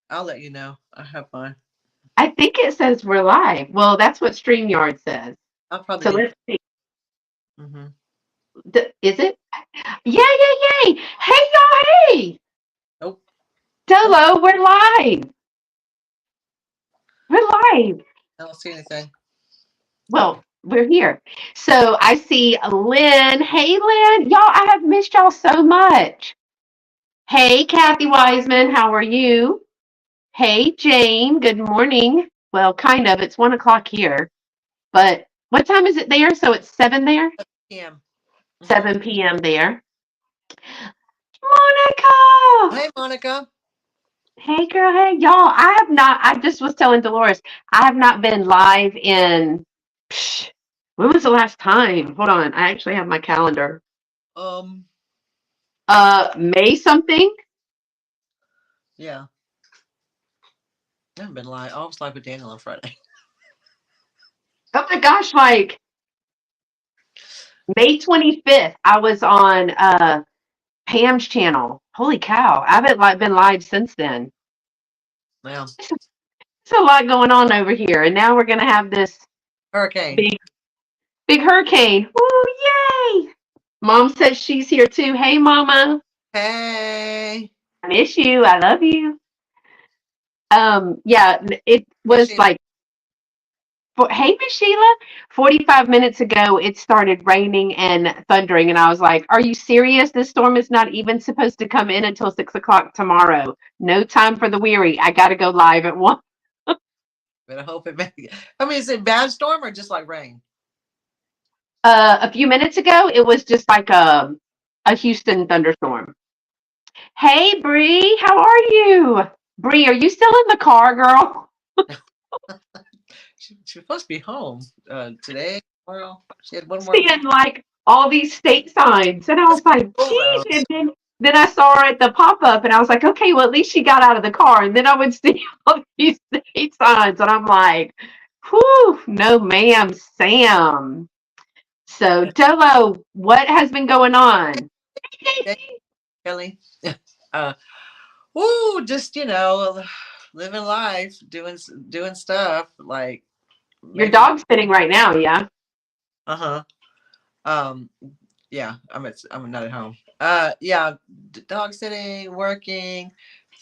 I'll let you know. I have mine. I think it says we're live. Well, that's what StreamYard says. I'll probably So be. let's see. Mm-hmm. Is it? Yay, yay, yay! Hey, y'all, hey! Nope. Nope. Dolo, we're live. We're live. I don't see anything. Well, we're here. So I see Lynn. Hey, Lynn. Y'all, I have missed y'all so much. Hey, Kathy Wiseman. How are you? Hey, Jane. Good morning. Well, kind of. It's 1 o'clock here. But what time is it there? So it's 7 there? PM. Mm-hmm. 7 p.m. there. Monica! Hey, Monica. Hey, girl. Hey, y'all. I have not, I just was telling Dolores, I have not been live in, psh, when was the last time? Hold on. I actually have my calendar. Um. May something? Yeah. I haven't been live. I was live with Daniel on Friday. Oh my gosh, like May 25th, I was on Pam's channel. Holy cow. I haven't been live since then. Yeah. There's a lot going on over here. And now we're going to have this Hurricane. big, big hurricane. Woo, yay! Mom says she's here too. Hey, Mama. Hey. I miss you. I love you. Yeah, it Hey, was Sheila. like, hey, Miss Sheila, 45 minutes ago, it started raining and thundering. And I was like, are you serious? This storm is not even supposed to come in until 6 o'clock tomorrow. No time for the weary. I got to go live at 1. But I hope it. I mean, is it bad storm or just like rain? A few minutes ago, it was just like a Houston thunderstorm. Hey, Bree, how are you? Bree, are you still in the car, girl? She's supposed to be home today, tomorrow. She had one more. Seeing like all these state signs. And I Let's was like, go geez. around. And then I saw her at the pop up and I was like, okay, well, at least she got out of the car. And then I would see all these state signs. And I'm like, whew, no, ma'am, Sam. So, Dolo, what has been going on? Hey, Kelly. uh, woo, just living life, doing stuff like Your making. dog's sitting right now, yeah? Uh huh. Um. Yeah, I'm not at home. Yeah, dog sitting, working,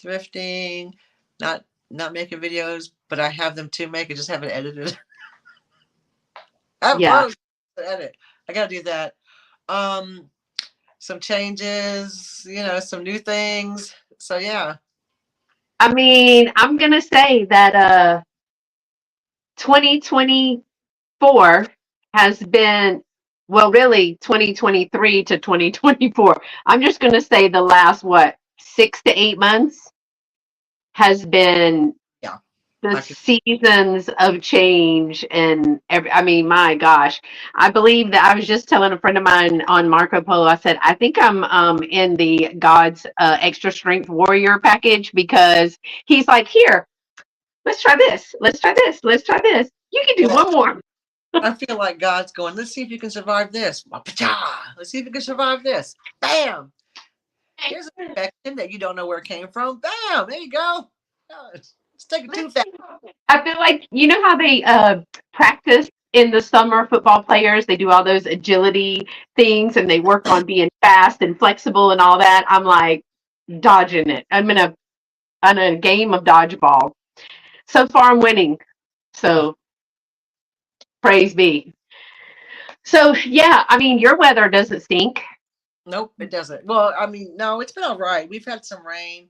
thrifting, not not making videos, but I have them to make. I just haven't edited. I haven't Yeah. posted, but edit. I gotta do that. Um, some changes, some new things. So yeah. I mean, I'm going to say that 2024 has been, well, really 2023 to 2024. I'm just going to say the last, what, 6 to 8 months has been Yeah. the I could. seasons of change. And I mean, my gosh, I believe that I was just telling a friend of mine on Marco Polo, I said, I think I'm in the God's extra strength warrior package because he's like, here, let's try this. Let's try this. Let's try this. You can do Yeah. one more. I feel like God's going. Let's see if you can survive this. Wah-pa-cha! Let's see if you can survive this. Bam! Here's an infection that you don't know where it came from. Bam! There you go. Let's take a tooth out. I feel like you know how they practice in the summer, football players, they do all those agility things and they work on being fast and flexible and all that. I'm like dodging it. I'm in a game of dodgeball. So far I'm winning. So praise be. So yeah, I mean your weather doesn't stink. Nope, it doesn't. Well, I mean, no, it's been all right. We've had some rain.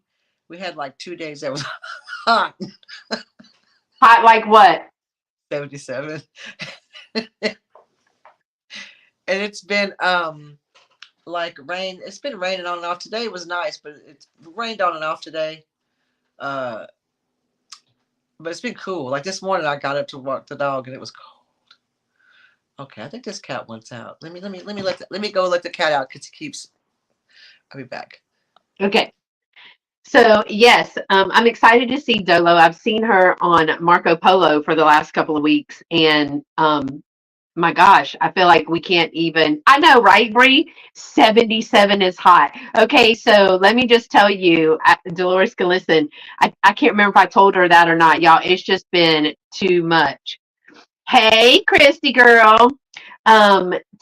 We had like 2 days that was hot, Hot like what? 77. And it's been like rain. It's been raining on and off. Today was nice, but it's rained on and off today. Uh, but it's been cool. Like this morning, I got up to walk the dog, and it was cold. Okay, I think this cat wants out. Let me go let the cat out because he keeps. I'll be back. Okay. So yes, I'm excited to see Dolo. I've seen her on Marco Polo for the last couple of weeks, and My gosh, I feel like we can't even. I know, right, Bree? 77 is hot. Okay, so let me just tell you, Dolores can listen. I can't remember if I told her that or not, y'all. It's just been too much. Hey, Christy girl.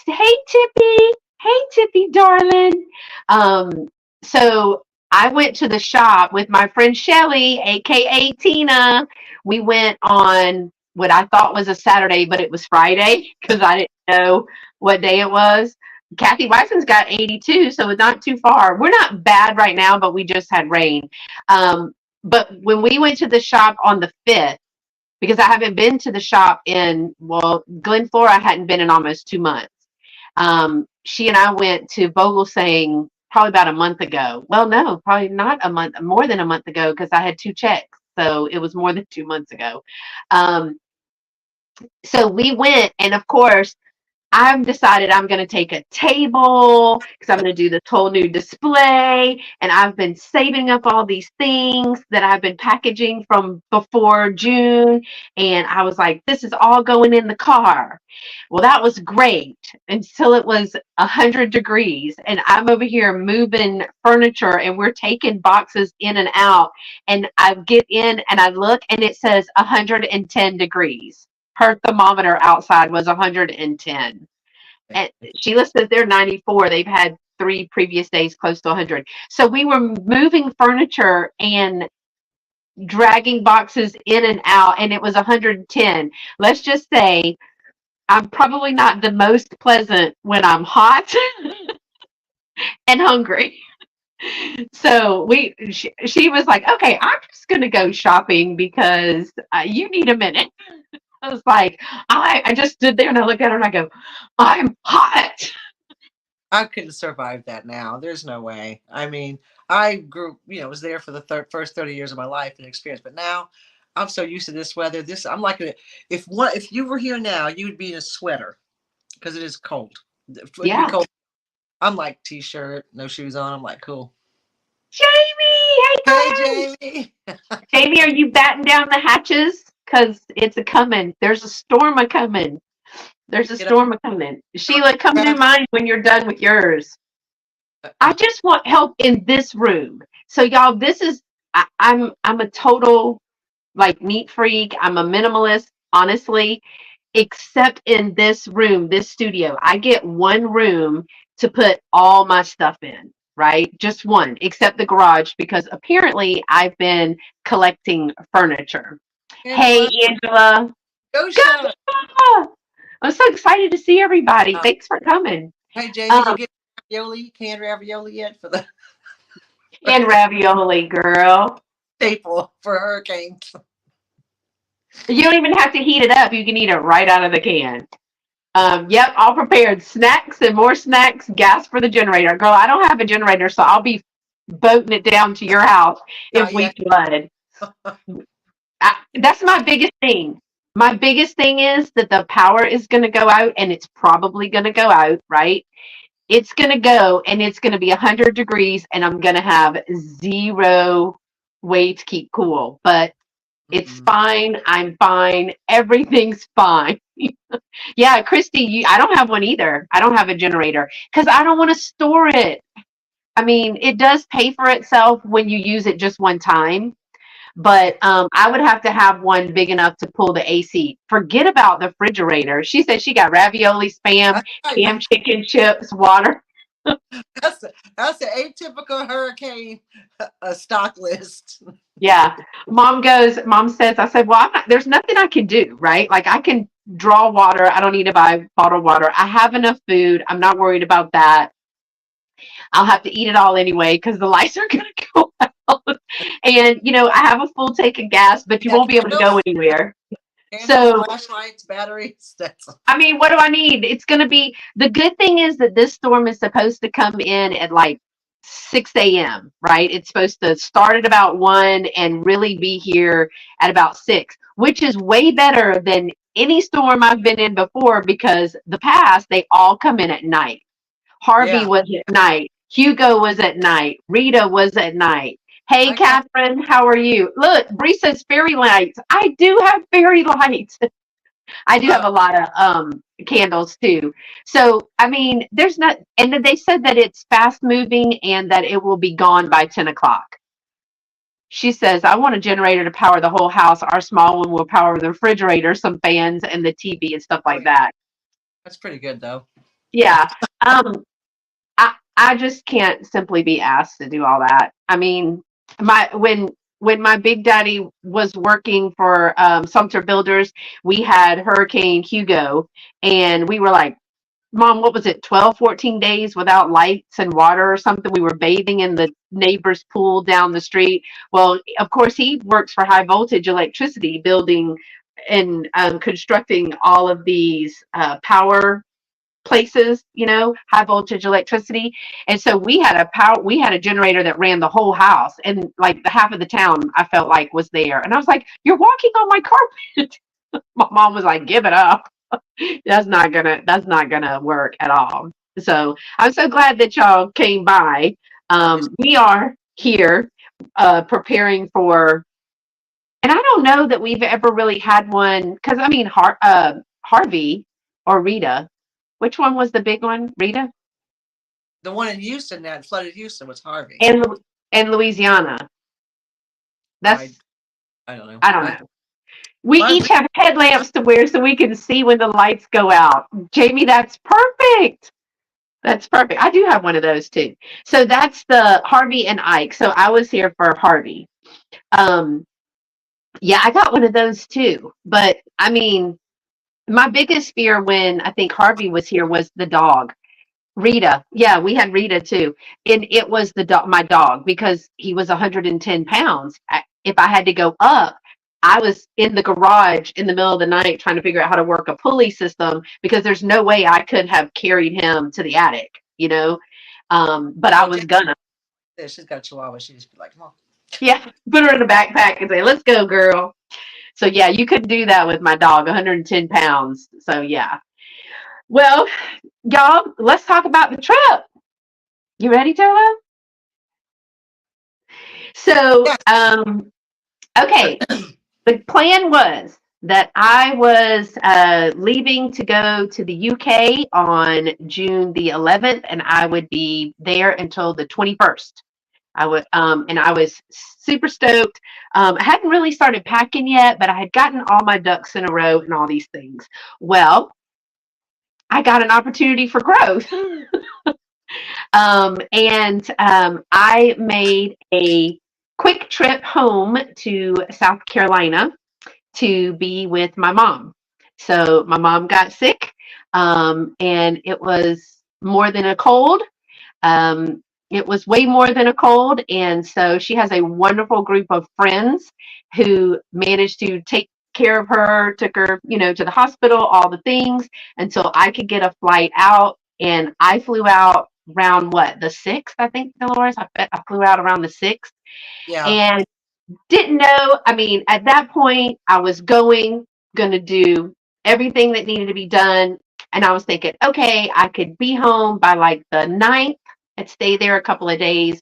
Hey, Tippy. Hey, Tippy, darling. Um, so I went to the shop with my friend Shelly, aka Tina. We went on what I thought was a Saturday, but it was Friday because I didn't know what day it was. Kathy Weissman's got 82, so it's not too far. We're not bad right now, but we just had rain. But when we went to the shop on the 5th, because I haven't been to the shop in, well, Glen Flora, I hadn't been in almost 2 months. She and I went to Vogelsang probably about a month ago. Well, no, probably not a month, more than a month ago, because I had 2 checks. So it was more than 2 months ago. Um, so we went, and of course, I've decided I'm going to take a table because I'm going to do this whole new display. And I've been saving up all these things that I've been packaging from before June. And I was like, this is all going in the car. Well, that was great until it was 100 degrees. And I'm over here moving furniture and we're taking boxes in and out. And I get in and I look and it says 110 degrees. Her thermometer outside was 110. And Sheila says they're 94. They've had 3 previous days close to 100. So we were moving furniture and dragging boxes in and out, and it was 110. Let's just say I'm probably not the most pleasant when I'm hot and hungry. So she was like, okay, I'm just going to go shopping because you need a minute. I was like, I just stood there and I looked at her and I go, I'm hot. I couldn't survive that now. There's no way. I mean, I grew, was there for the first 30 years of my life and experience, but now I'm so used to this weather. I'm like, if you were here now, you would be in a sweater because it is cold. It'd be Yeah. cold. I'm like t-shirt, no shoes on. I'm like, cool. Jamie, hey Hey, girl. Jamie. Jamie, are you batting down the hatches? Cause it's a coming. There's a storm a coming. There's a Get up. storm a coming. Sheila, come do Grab. mine when you're done with yours. I just want help in this room. So y'all, this is I'm a total like neat freak. I'm a minimalist, honestly, except in this room, this studio. I get one room to put all my stuff in, right? Just one, except the garage, because apparently I've been collecting furniture. Hey, Angela, Angela. go Good. shop. I'm so excited to see everybody. Uh, Thanks for coming. hey, Jamie, you Um, get ravioli, canned ravioli yet for the and ravioli, girl. staple for hurricanes? You don't even have to heat it up. You can eat it right out of the can. Yep, all prepared. Snacks and more snacks. Gas for the generator. Girl, I don't have a generator, so I'll be boating it down to your house if Not we yet. flood. That's my biggest thing. My biggest thing is that the power is going to go out, and it's probably going to go out, right? It's going to go, and it's going to be 100 degrees, and I'm going to have zero way to keep cool. But it's Mm-mm. fine. I'm fine. Everything's fine. Yeah, Christy, I don't have one either. I don't have a generator because I don't want to store it. I mean, it does pay for itself when you use it just one time, but I would have to have one big enough to pull the AC. Forget about the refrigerator. She said she got ravioli, spam, That's right. canned chicken, chips, water. That's the atypical hurricane stock list. Yeah. Mom says, I said, well, there's nothing I can do, right? Like I can draw water. I don't need to buy bottled water. I have enough food. I'm not worried about that. I'll have to eat it all anyway because the lights are going to go out. And, I have a full tank of gas, but you Yeah, won't be able to go candles, anywhere. candles, So, flashlights, batteries. That's I mean, what do I need? It's going to be the good thing is that this storm is supposed to come in at like 6 a.m., right? It's supposed to start at about 1 and really be here at about 6, which is way better than any storm I've been in before because the past, they all come in at night. Harvey yeah. was at night. Hugo was at night. Rita was at night. Hey, I got Catherine, how are you? Look, Bree says fairy lights. I do have fairy lights. I do have uh, a lot of candles too. So I mean, there's not, and then they said that it's fast moving and that it will be gone by 10 o'clock. She says, I want a generator to power the whole house. Our small one will power the refrigerator, some fans, and the TV and stuff Oh like yeah, that. that's pretty good though. Yeah. Um, I just can't simply be asked to do all that. I mean, my when my big daddy was working for Sumter Builders, we had Hurricane Hugo, and we were like, Mom, what was it, 12, 14 days without lights and water or something? We were bathing in the neighbor's pool down the street. Well, of course, he works for high voltage electricity, building and constructing all of these power places, high voltage electricity. And so we had a generator that ran the whole house, and like the half of the town I felt like was there. And I was like, you're walking on my carpet. My mom was like, give it up. That's not gonna work at all. So I'm so glad that y'all came by. I just We are here preparing for, and I don't know that we've ever really had one, because I mean Harvey or Rita. Which one was the big one? Rita the one in Houston that flooded Houston was Harvey. and Louisiana. I That's I don't know. I don't know. We My each have headlamps to wear so we can see when the lights go out. Jamie, that's perfect. That's perfect. I do have one of those too. So that's the Harvey and Ike. So I was here for Harvey. Um, yeah, I got one of those too. But I mean, my biggest fear when I think Harvey was here was the dog. Rita. Yeah, we had Rita too. And it was the dog, my dog, because he was 110 pounds. If I had to go up, I was in the garage in the middle of the night trying to figure out how to work a pulley system, because there's no way I could have carried him to the attic. But I oh was Jane, gonna. she's got a Chihuahua. She just be like, come on. Yeah, put her in a backpack and say, let's go, girl. So yeah, you couldn't do that with my dog, 110 pounds. So yeah. Well, y'all, let's talk about the trip. You ready, Tolo? So, Yeah. okay, the plan was that I was leaving to go to the UK on June the 11th, and I would be there until the 21st. And I was super stoked. I hadn't really started packing yet, but I had gotten all my ducks in a row and all these things. Well, I got an opportunity for growth. And I made a quick trip home to South Carolina to be with my mom. So my mom got sick, and it was more than a cold. It was way more than a cold. And so she has a wonderful group of friends who managed to take care of her, took her, to the hospital, all the things until I could get a flight out. And I flew out around what, the 6th, I think, Dolores. I flew out around the 6th Yeah. and didn't know. I mean, at that point, I was going to do everything that needed to be done. And I was thinking, okay, I could be home by like the 9th and stay there a couple of days,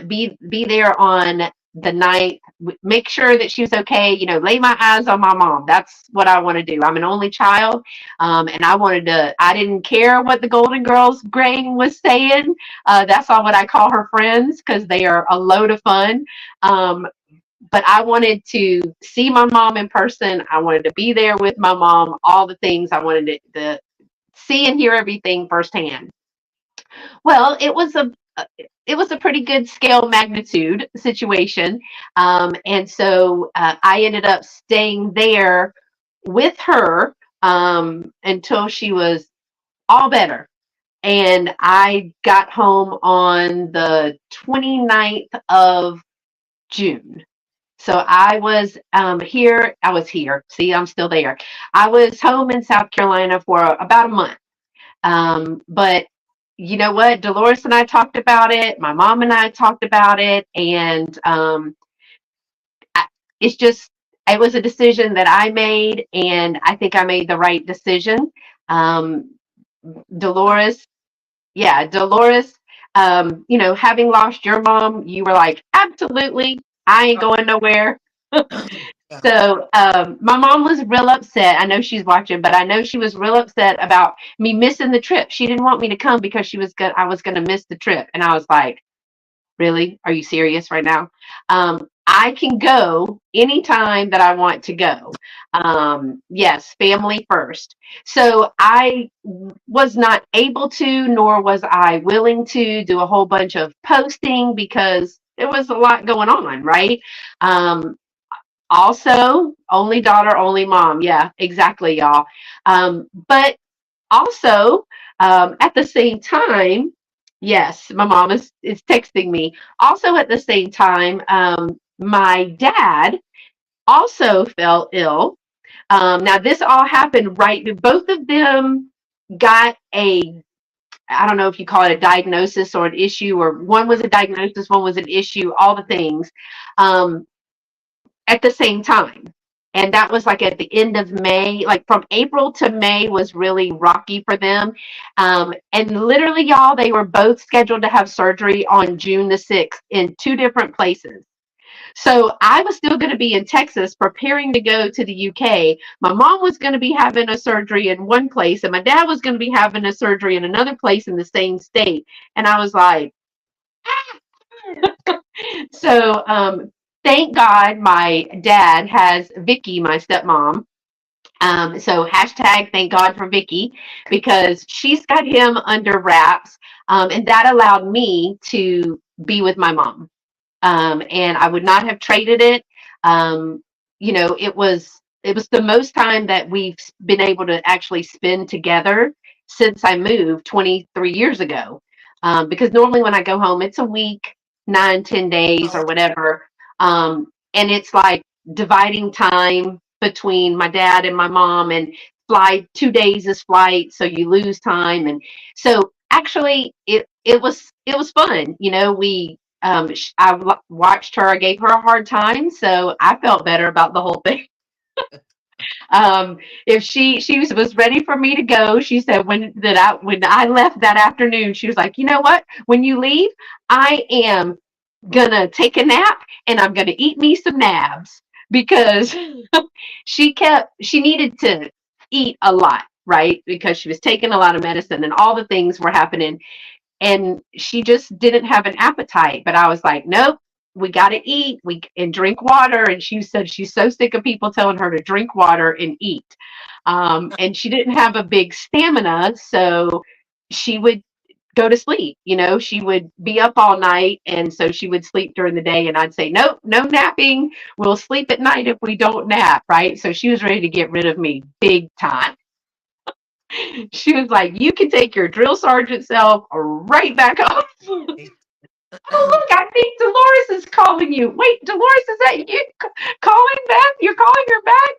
be there on the 9th, make sure that she was okay, lay my eyes on my mom. That's what I want to do. I'm an only child. And I didn't care what the Golden Girls gang was saying. That's all what I call her friends, because they are a load of fun. But I wanted to see my mom in person. I wanted to be there with my mom, all the things. I wanted to see and hear everything firsthand. Well, it was a pretty good scale magnitude situation. And so I ended up staying there with her until she was all better. And I got home on the 29th of June. So I was here. See, I'm still there. I was home in South Carolina for about a month. But you know what? Dolores and I talked about it. My mom and I talked about it. And I, it's just, it was a decision that I made. And I think I made the right decision. Um, Dolores, yeah, Dolores, having lost your mom, you were like, absolutely, I ain't going nowhere. Yeah. So my mom was real upset. I know she's watching, but I know she was real upset about me missing the trip. She didn't want me to come because I was gonna miss the trip, and I was like, really? Are you serious right now? I can go anytime that I want to go. Yes, family first. So I was not able to, nor was I willing to do a whole bunch of posting because there was a lot going on, right? Um, Also, only daughter, only mom. Yeah, exactly, y'all. But also, at the same time, yes, my mom is texting me. Also, at the same time, my dad also fell ill. Now, this all happened right. Both of them got a, I don't know if you call it a diagnosis or an issue, or one was a diagnosis, one was an issue, all the things. Um, at the same time. And that was like at the end of May, like from April to May was really rocky for them. And literally, y'all, they were both scheduled to have surgery on June the 6th in two different places. So I was still going to be in Texas preparing to go to the UK. My mom was going to be having a surgery in one place, and my dad was going to be having a surgery in another place in the same state. And I was like, so thank God my dad has Vicky, my stepmom. So hashtag thank God for Vicky because she's got him under wraps, and that allowed me to be with my mom. And I would not have traded it. Um, it was the most time that we've been able to actually spend together since I moved 23 years ago. Because normally when I go home, it's a week, 9, 10 days, or whatever. And it's like dividing time between my dad and my mom, and fly 2 days is flight, so you lose time. And so actually, it was fun. Watched her. I gave her a hard time, so I felt better about the whole thing. If she was ready for me to go, she said when I left that afternoon, she was like, you know what? When you leave, I am gonna take a nap and I'm gonna eat me some nabs because she needed to eat a lot, right? Because she was taking a lot of medicine and all the things were happening, and she just didn't have an appetite. But I was like, nope, we got to eat, we and drink water. And she said she's so sick of people telling her to drink water and eat. And she didn't have a big stamina, so she would go to sleep. She would be up all night, and so she would sleep during the day. And I'd say, nope, no napping. We'll sleep at night if we don't nap, right? So she was ready to get rid of me big time. She was like, you can take your drill sergeant self right back home. Oh, look, I think Dolores is calling you. Wait, Dolores, is that you calling Beth? You're calling her back?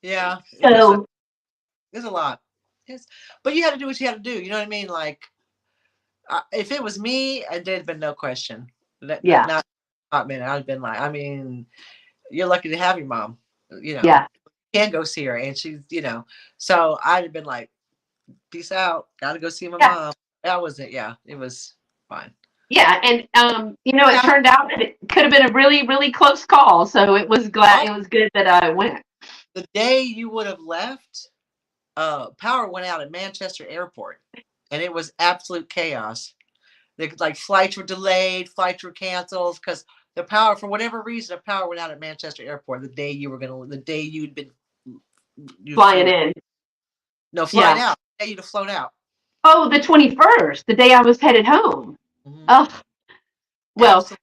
Yeah, it was. So, It's a lot. Yes, but you had to do what you had to do. You know what I mean? Like, if it was me, there'd been no question. yeah, Not minute. I'd been like, I mean, you're lucky to have your mom. You know, yeah, you can go see her, and she's, So I'd have been like, peace out. Gotta go see my yeah, mom. That wasn't. Yeah, it was fine. yeah. And, it Yeah. turned out that it could have been a really, really close call. So Oh, it was good that I went. the day you would have left, power went out at Manchester Airport, and it was absolute chaos. Like flights were delayed, flights were canceled because the power, for whatever reason, the power went out at Manchester Airport the day you Flying flew. in. No, flying Yeah. out. The day you'd have flown out. Oh, the 21st, the day I was headed home. Hmm. Oh, well, Absolute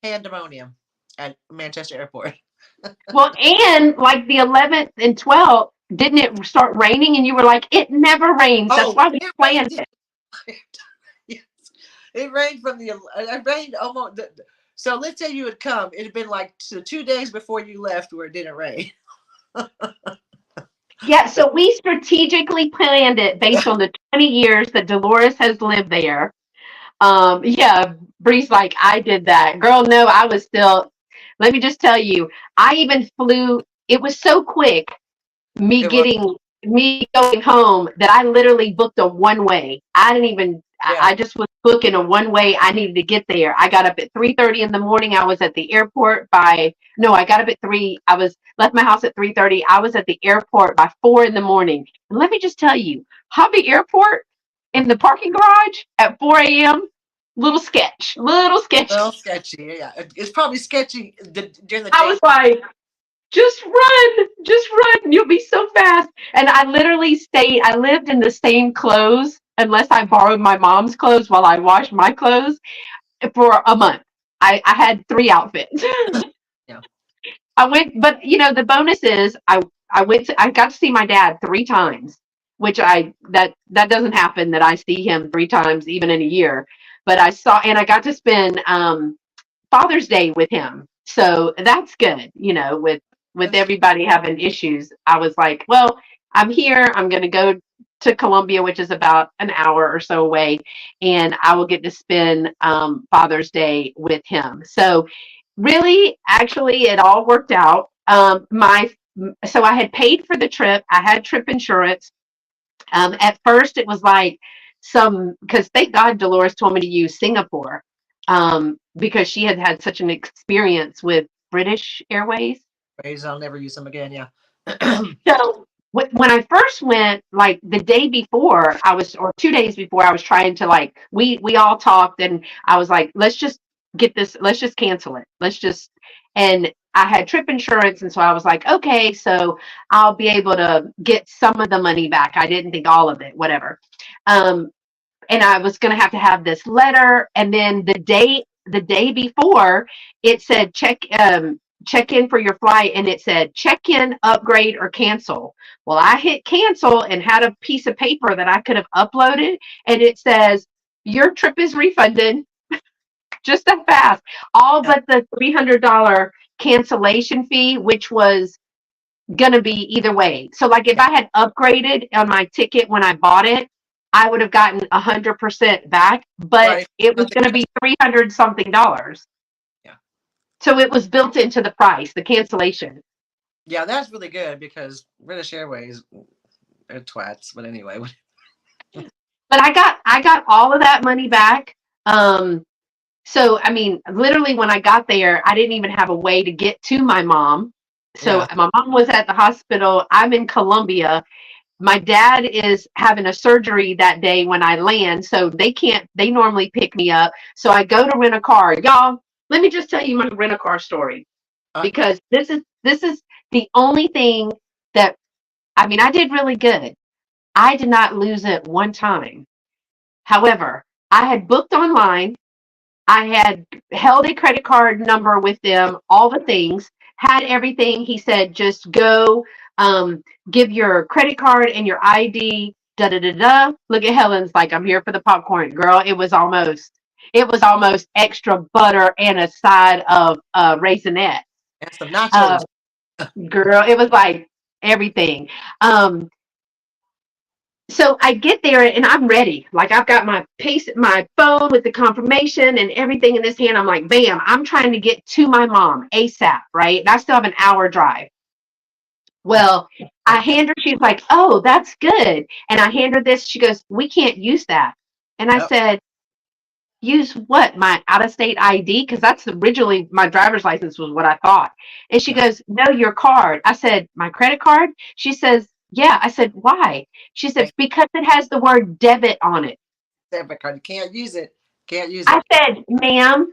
pandemonium at Manchester Airport. Well, and like the 11th and 12th, didn't it start raining? And you were like, it never rains. That's Oh, why we it planned rained. it. Yes, it rained from the. It rained almost. So let's say you had come. It had been like 2 days before you left where it didn't rain. Yeah, But so we strategically planned it based on the 20 years that Dolores has lived there. Yeah, Bree's like, I did that. Girl, no, I was still, let me just tell you, I even flew, it was so quick, it was. me going home that I literally booked a one way. Yeah. I just was booking a one way. I needed to get there. I got up at 3:30 in the morning. I was at the airport by no, I got up at 3. I was left my house at 3:30. I was at the airport by 4 in the morning. And let me just tell you, Hobby Airport in the parking garage at 4 a.m. Little sketch, little Well, sketchy. sketchy. Yeah, it's probably sketchy during the I day. was like, just run. You'll be so fast. And I literally stayed, I lived in the same clothes unless I borrowed my mom's clothes while I washed my clothes for a month. I had 3 outfits. Yeah. I went, but the bonus is I got to see my dad 3 times, which that doesn't happen that I see him 3 times even in a year. But I got to spend Father's Day with him. So that's good, with That's everybody having issues. I was like, well, I'm here. I'm going to go to Columbia, which is about an hour or so away, and I will get to spend Father's Day with him. So really, actually, it all worked out. My So I had paid for the trip. I had trip insurance. At first, it was like because thank God Dolores told me to use Singapore because she had had such an experience with British Airways. ways I'll never use them again. Yeah. So when I first went, like the day before, or 2 days before, I was trying to we all talked, and I was like, let's just cancel it. And I had trip insurance, and so I was like, okay, so I'll be able to get some of the money back. I didn't think all of it, whatever. Um, and I was going to have this letter, and then the day before, it said check in for your flight, and it said check in, upgrade, or cancel. Well, I hit cancel and had a piece of paper that I could have uploaded, and it says your trip is refunded. Just that fast, all Yeah. but the $300 cancellation fee, which was gonna be either way. So like if Yeah. I had upgraded on my ticket when I bought it, I would have gotten 100% back, but Right. it was Not the gonna be cancel. $300 something dollars. Yeah. So it was built into the price, the cancellation. Yeah, that's really good because British Airways are twats. But anyway, But I got all of that money back. Um, so I mean, literally when I got there, I didn't even have a way to get to my mom. So yeah. my mom was at the hospital. I'm in Columbia. My dad is having a surgery that day when I land, so they normally pick me up. So I go to rent a car. Y'all, let me just tell you my rent a car story Uh, because this is the only thing that I mean, I did really good. I did not lose it one time. However, I had booked online. I had held a credit card number with them, all the things, had everything. He said, just go give your credit card and your ID. Da da da da. Look at Helen's like, I'm here for the popcorn. Girl, it was almost extra butter and a side of raisinette. and some Uh, nachos. Girl, it was like everything. Um, so I get there and I'm ready. Like I've got my phone with the confirmation and everything in this hand. I'm like, bam, I'm trying to get to my mom ASAP, right? And I still have an hour drive. Well, I Yeah. hand her, she's like, oh, that's good. And I hand her this. She goes, we can't use that. And I Oh, said, use what? My out of state ID? Because that's originally my driver's license was what I thought. And she yeah. goes, no, your card. I said, my credit card? She says, yeah. I said, why? She said, Thank because it has the word debit on it. debit card. You can't use it. Can't use I it. said, ma'am,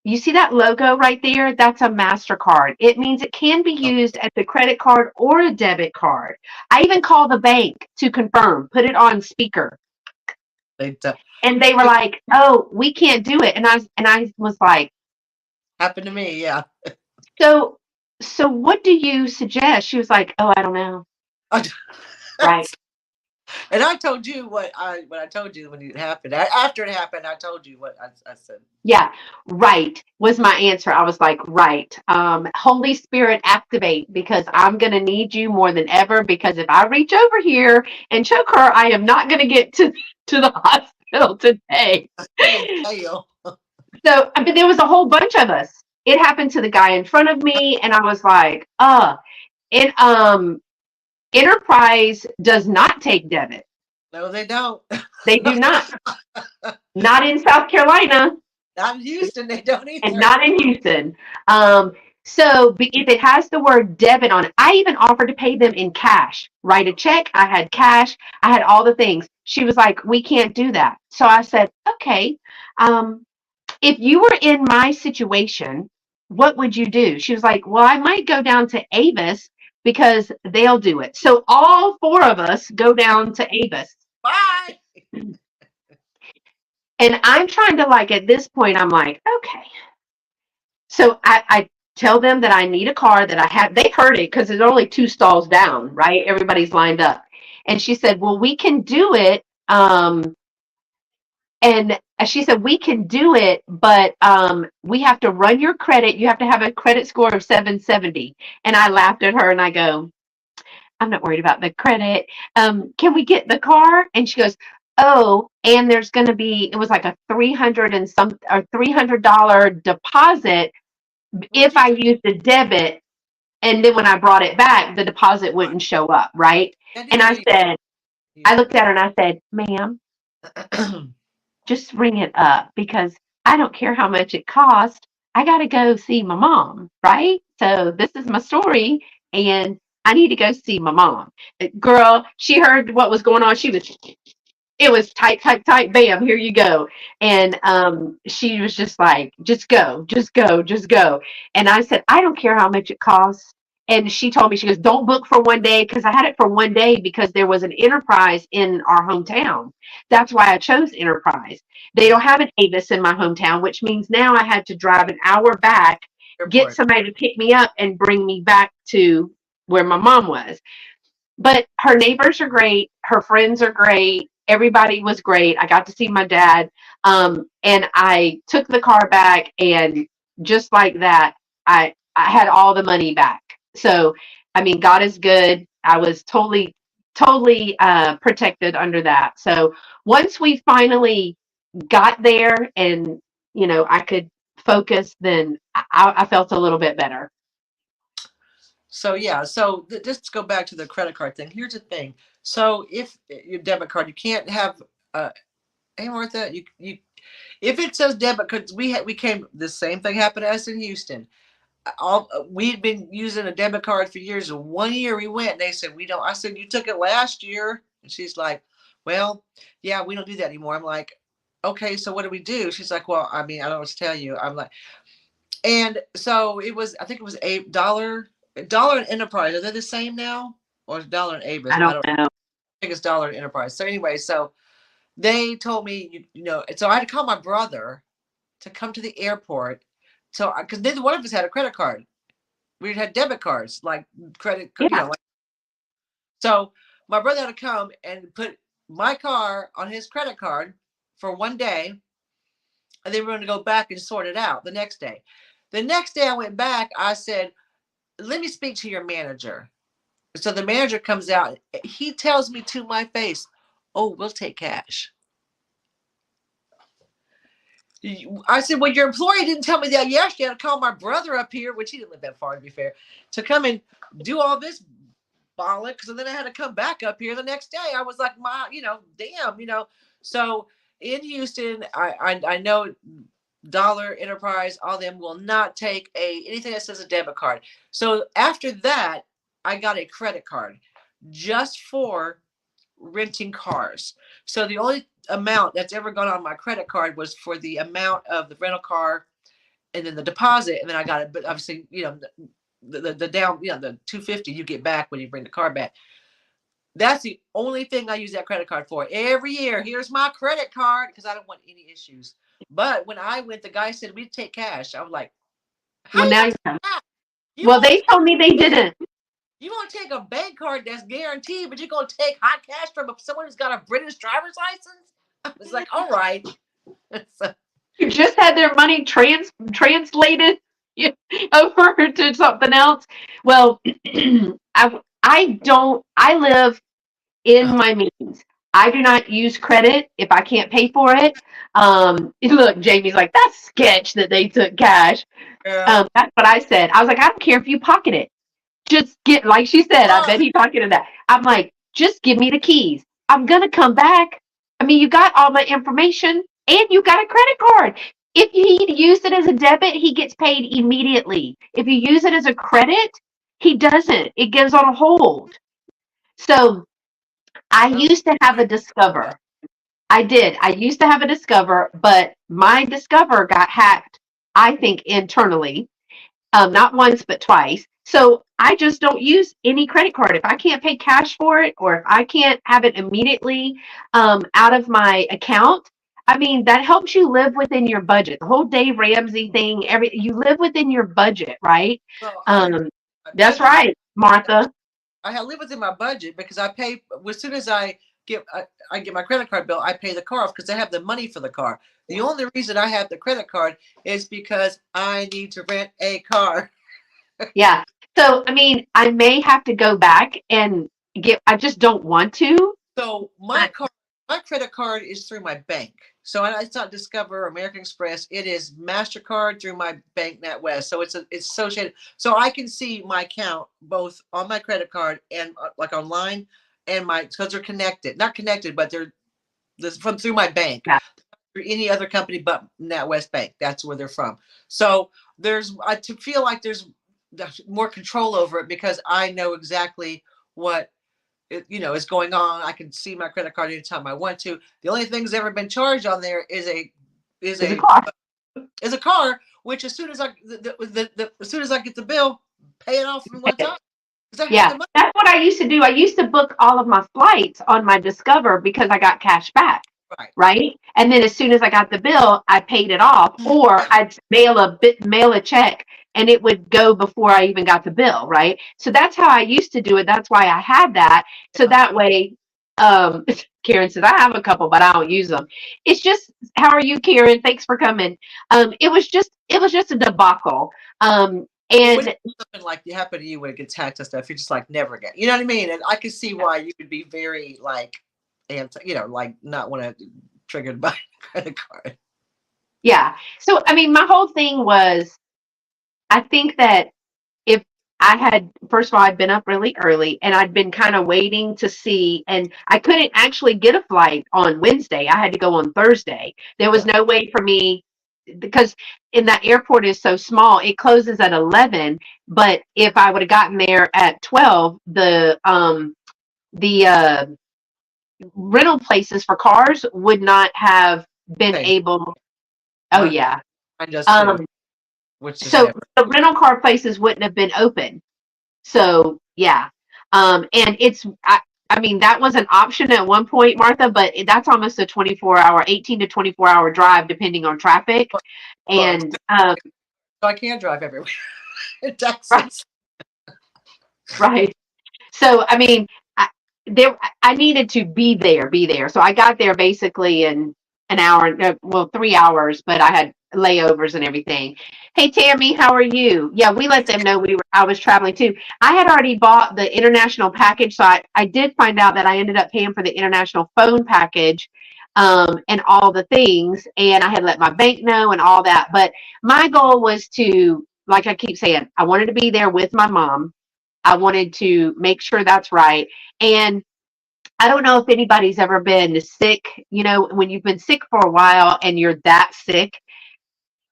you see that logo right there? That's a MasterCard. It means it can be Oh, used as a credit card or a debit card. I even called the bank to confirm, put it on speaker. they And they were like, oh, we can't do it. And I was like, happened to me. Yeah. so so what do you suggest? She was like, oh, I don't know. Right. And I told you what I told you when it happened. After it happened, I told you what I said. Yeah, right was my answer. I was like, right. Holy Spirit, activate because I'm going to need you more than ever. Because if I reach over here and choke her, I am not going to get to the hospital today. Be in jail. So, I mean, there was a whole bunch of us. It happened to the guy in front of me, and I was like, it Enterprise does not take debit. No, they don't. They do not. Not in South Carolina. Not in Houston, they don't And either. not in Houston. Um, so if it has the word debit on it, I even offered to pay them in cash, write a check. I had cash. I had all the things. She was like, we can't do that. So I said, okay, um, if you were in my situation, what would you do? She was like, well, I might go down to Avis because they'll do it. So all four of us go down to Avis. Bye. And I'm trying to like, at this point, I'm like, okay, so I tell them that I need a car that I have. They heard it because there's only two stalls down, right? Everybody's lined up. And she said, well, we can do it. And she said, we can do it, but we have to run your credit. You have to have a credit score of 770. And I laughed at her and I go, I'm not worried about the credit. Can we get the car? And she goes, oh, and there's going to be, it was like a 300 and some or $300 deposit What'd if you I used a debit, and then when I brought it back, the deposit wouldn't show up, right? can't do And that I in said, I Houston. looked at her and I said, ma'am, just ring it up because I don't care how much it costs. I got to go see my mom, right? So this is my story, and I need to go see my mom. Girl, she heard what was going on. She was it was tight, tight, tight, bam, here you go. And she was just like, just go, just go, just go. And I said, I don't care how much it costs. And she told me, she goes, don't book for one day because I had it for one day because there was an Enterprise in our hometown. That's why I chose Enterprise. They don't have an Avis in my hometown, which means now I had to drive an hour back, get Airport. somebody to pick me up and bring me back to where my mom was. But her neighbors are great. Her friends are great. Everybody was great. I got to see my dad. And I took the car back, and just like that, I had all the money back. So, I mean, God is good. I was totally protected under that. So once we finally got there and, I could focus, then I felt a little bit better. So yeah, so just to go back to the credit card thing. Here's the thing. So if your debit card, you can't have hey Martha, you if it says debit, because we came the same thing happened to us in Houston. All we'd been using a debit card for years. And one year we went, and they said we don't. I said you took it last year, and she's like, well, yeah, we don't do that anymore. I'm like, okay, so what do we do? She's like, well, I mean, I don't know what to tell you. I'm like, and so it was. I think it was $8 and Enterprise. Are they the same now, or is dollar and Avis? I I don't don't know. think it's dollar and Enterprise. So anyway, so they told me, and so I had to call my brother to come to the airport. So because neither one of us had a credit card, we had debit cards, like credit, Yeah. like, so my brother had to come and put my car on his credit card for one day, and then we were going to go back and sort it out the next day. The next day I went back. I said, "Let me speak to your manager." So the manager comes out. He tells me to my face, "Oh, we'll take cash." I said, "Well, your employee didn't tell me that yesterday. I had to call my brother up here, which he didn't live that far, to be fair, to come and do all this bollocks." And then I had to come back up here the next day. I was like, damn. So in Houston, I know Dollar Enterprise, all them will not take anything that says a debit card. So after that, I got a credit card just for renting cars. So the only amount that's ever gone on my credit card was for the amount of the rental car and then the deposit, and then I got it. But obviously, the down, the 250 you get back when you bring the car back. That's the only thing I use that credit card for. Every year, here's my credit card because I don't want any issues. But when I went, the guy said we'd take cash. I was like, "How Well, you now gonna you take know. cash? You Well, won't they take told me they bank, didn't. you won't take a bank card that's guaranteed, but you're gonna take hot cash from someone who's got a British driver's license." I was like, "All right." So, You just had their money translated over to something else. Well, I live in my means. I do not use credit if I can't pay for it. Look, Jamie's like, that's sketch that they took cash. yeah, That's what I said. I was like, I don't care if you pocket it. Just get, like she said, I bet right. he pocketed that. I'm like, just give me the keys. I'm going to come back. I mean, you got all my information and you got a credit card. If he used it as a debit, he gets paid immediately. If you use it as a credit, he doesn't. It goes on hold. So I I don't used to have know a Discover. I did. I used to have a Discover, but my Discover got hacked, I think, internally, not once, but twice. So I just don't use any credit card. If I can't pay cash for it, or if I can't have it immediately out of my account, I mean, that helps you live within your budget. The whole Dave Ramsey thing, you live within your budget, right? well, Um, my that's budget. right, Martha. I live within my budget because I pay as soon as I get my credit card bill, I pay the car off because I have the money for the car. The only reason I have the credit card is because I need to rent a car. Yeah. So, I mean, I may have to go back and I just don't want to. So I, my credit card is through my bank. So it's not Discover or American Express. It is Mastercard through my bank NatWest. So it's associated. So I can see my account both on my credit card and like online, and my because they're connected, not connected, but they're from through my bank. yeah, Through any other company but NatWest Bank. That's where they're from. So there's I to feel like there's more control over it because I know exactly what is going on. I can see my credit card anytime I want to. The only thing's ever been charged on there is is a a car. is a car, which as soon as as soon as I get the bill, pay it off in one time because I have Yeah, the money. that's what I used to do. I used to book all of my flights on my Discover because I got cash back, Right. right? And then as soon as I got the bill, I paid it off, or Yeah. I'd mail a check, and it would go before I even got the bill, right? So that's how I used to do it. That's why I had that. So Yeah. that way, um, Karen says I have a couple, but I don't use them. It's just, how are you, Karen? Thanks for coming. It was just a debacle. But when And something like that happen to you when it gets hacked and stuff, you're just like never again. You know what I mean? And I can see why you would be very like anti, like not want to triggered by a credit card. yeah. So, I mean, my whole thing was, I think that if I had, first of all, I'd been up really early and I'd been kind of waiting to see, and I couldn't actually get a flight on Wednesday. I had to go on Thursday. There was Yeah. no way for me because in that airport is so small, it closes at 11. But if I would have gotten there at 12, the rental places for cars would not have been Same. able. Oh Mine, yeah. mine does too. Um, Which is so never. the rental car places wouldn't have been open. So yeah. And I mean, that was an option at one point, Martha, but that's almost a 24-hour, 18 to 24-hour drive, depending on traffic. Well, And so I can drive everywhere in right, Texas. right. So I mean, I needed to be there. So I got there basically in an hour, well, 3 hours, but I had layovers and everything. Hey Tammy, how are you? Yeah, we let them know I was traveling too. I had already bought the international package, so I did find out that I ended up paying for the international phone package, and all the things, and I had let my bank know and all that. But my goal was to, like I keep saying, I wanted to be there with my mom. I wanted to make sure that's right. And I don't know if anybody's ever been sick, when you've been sick for a while and you're that sick,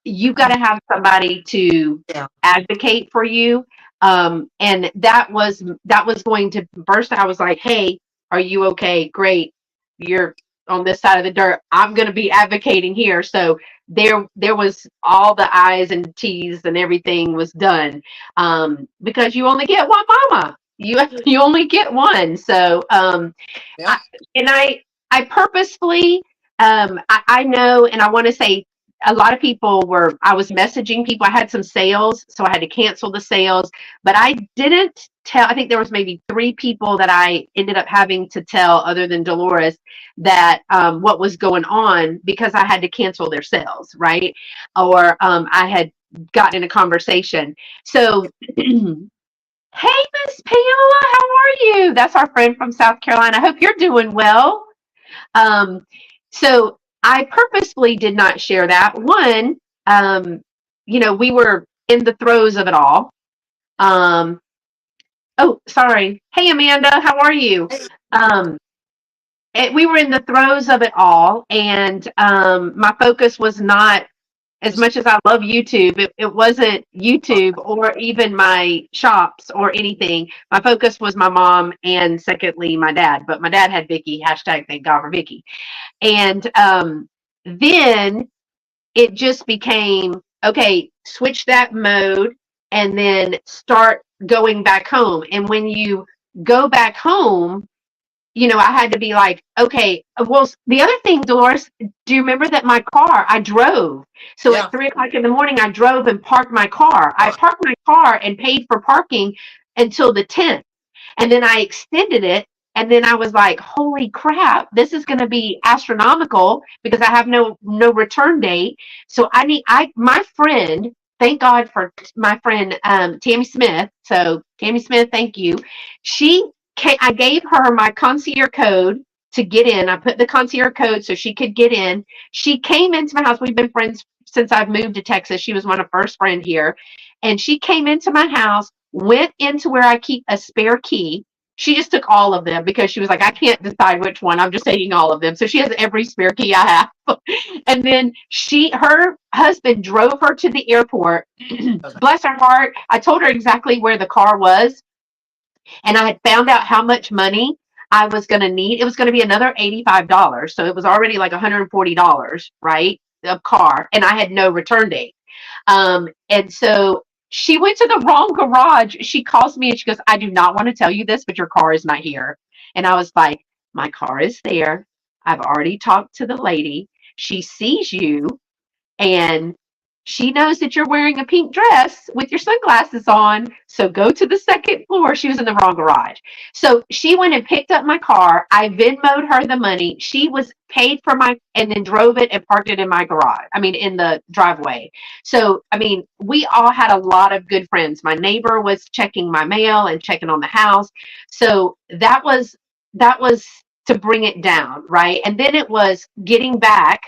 you got to have somebody to Yeah. advocate for you. And that was going to, first I was like, hey, are you okay? Great. You're on this side of the dirt. I'm going to be advocating here. So there was all the I's and T's and everything was done. Because you only get one mama. You only get one. So, Yeah. I, and I purposefully, I know, and I want to say, a lot of people I was messaging people. I had some sales, so I had to cancel the sales, but I didn't tell. I think there was maybe 3 people that I ended up having to tell, other than Dolores, that what was going on, because I had to cancel their sales, right? Or I had gotten in a conversation. So, hey, Miss Pamela, how are you? That's our friend from South Carolina. I hope you're doing well. Um, so I purposefully did not share that. One, we were in the throes of it all. Um, oh, sorry. Hey, Amanda, how are you? Um, we were in the throes of it all, and my focus was not, as Just much as I love YouTube, it wasn't YouTube or even my shops or anything. My focus was my mom and secondly my dad. But my dad had Vicky, hashtag thank God for Vicky. And then it just became okay, switch that mode and then start going back home. And when you go back home, I had to be like, okay, well, the other thing, Dolores, do you remember that my car, I drove. So yeah. at 3 o'clock in the morning, I drove and parked my car. I parked my car and paid for parking until the 10th. And then I extended it. And then I was like, holy crap, this is going to be astronomical because I have no return date. So my friend, thank God for my friend, Tammy Smith. So Tammy Smith, thank you. I gave her my concierge code to get in. I put the concierge code so she could get in. She came into my house. We've been friends since I've moved to Texas. She was my first friend here. And she came into my house, went into where I keep a spare key. She just took all of them because she was like, I can't decide which one. I'm just taking all of them. So she has every spare key I have. And then her husband drove her to the airport. Bless her heart. I told her exactly where the car was. And I had found out how much money I was going to need. It was going to be another $85. So it was already like $140, right? A car. And I had no return date. And so she went to the wrong garage. She calls me and she goes, I do not want to tell you this, but your car is not here. And I was like, my car is there. I've already talked to the lady. She sees you and she knows that you're wearing a pink dress with your sunglasses on. So go to the second floor. She was in the wrong garage. So she went and picked up my car. I Venmoed her the money. She was paid for and then drove it and parked it in my garage. I mean, in the driveway. So, I mean, we all had a lot of good friends. My neighbor was checking my mail and checking on the house. So that was to bring it down. Right. And then it was getting back,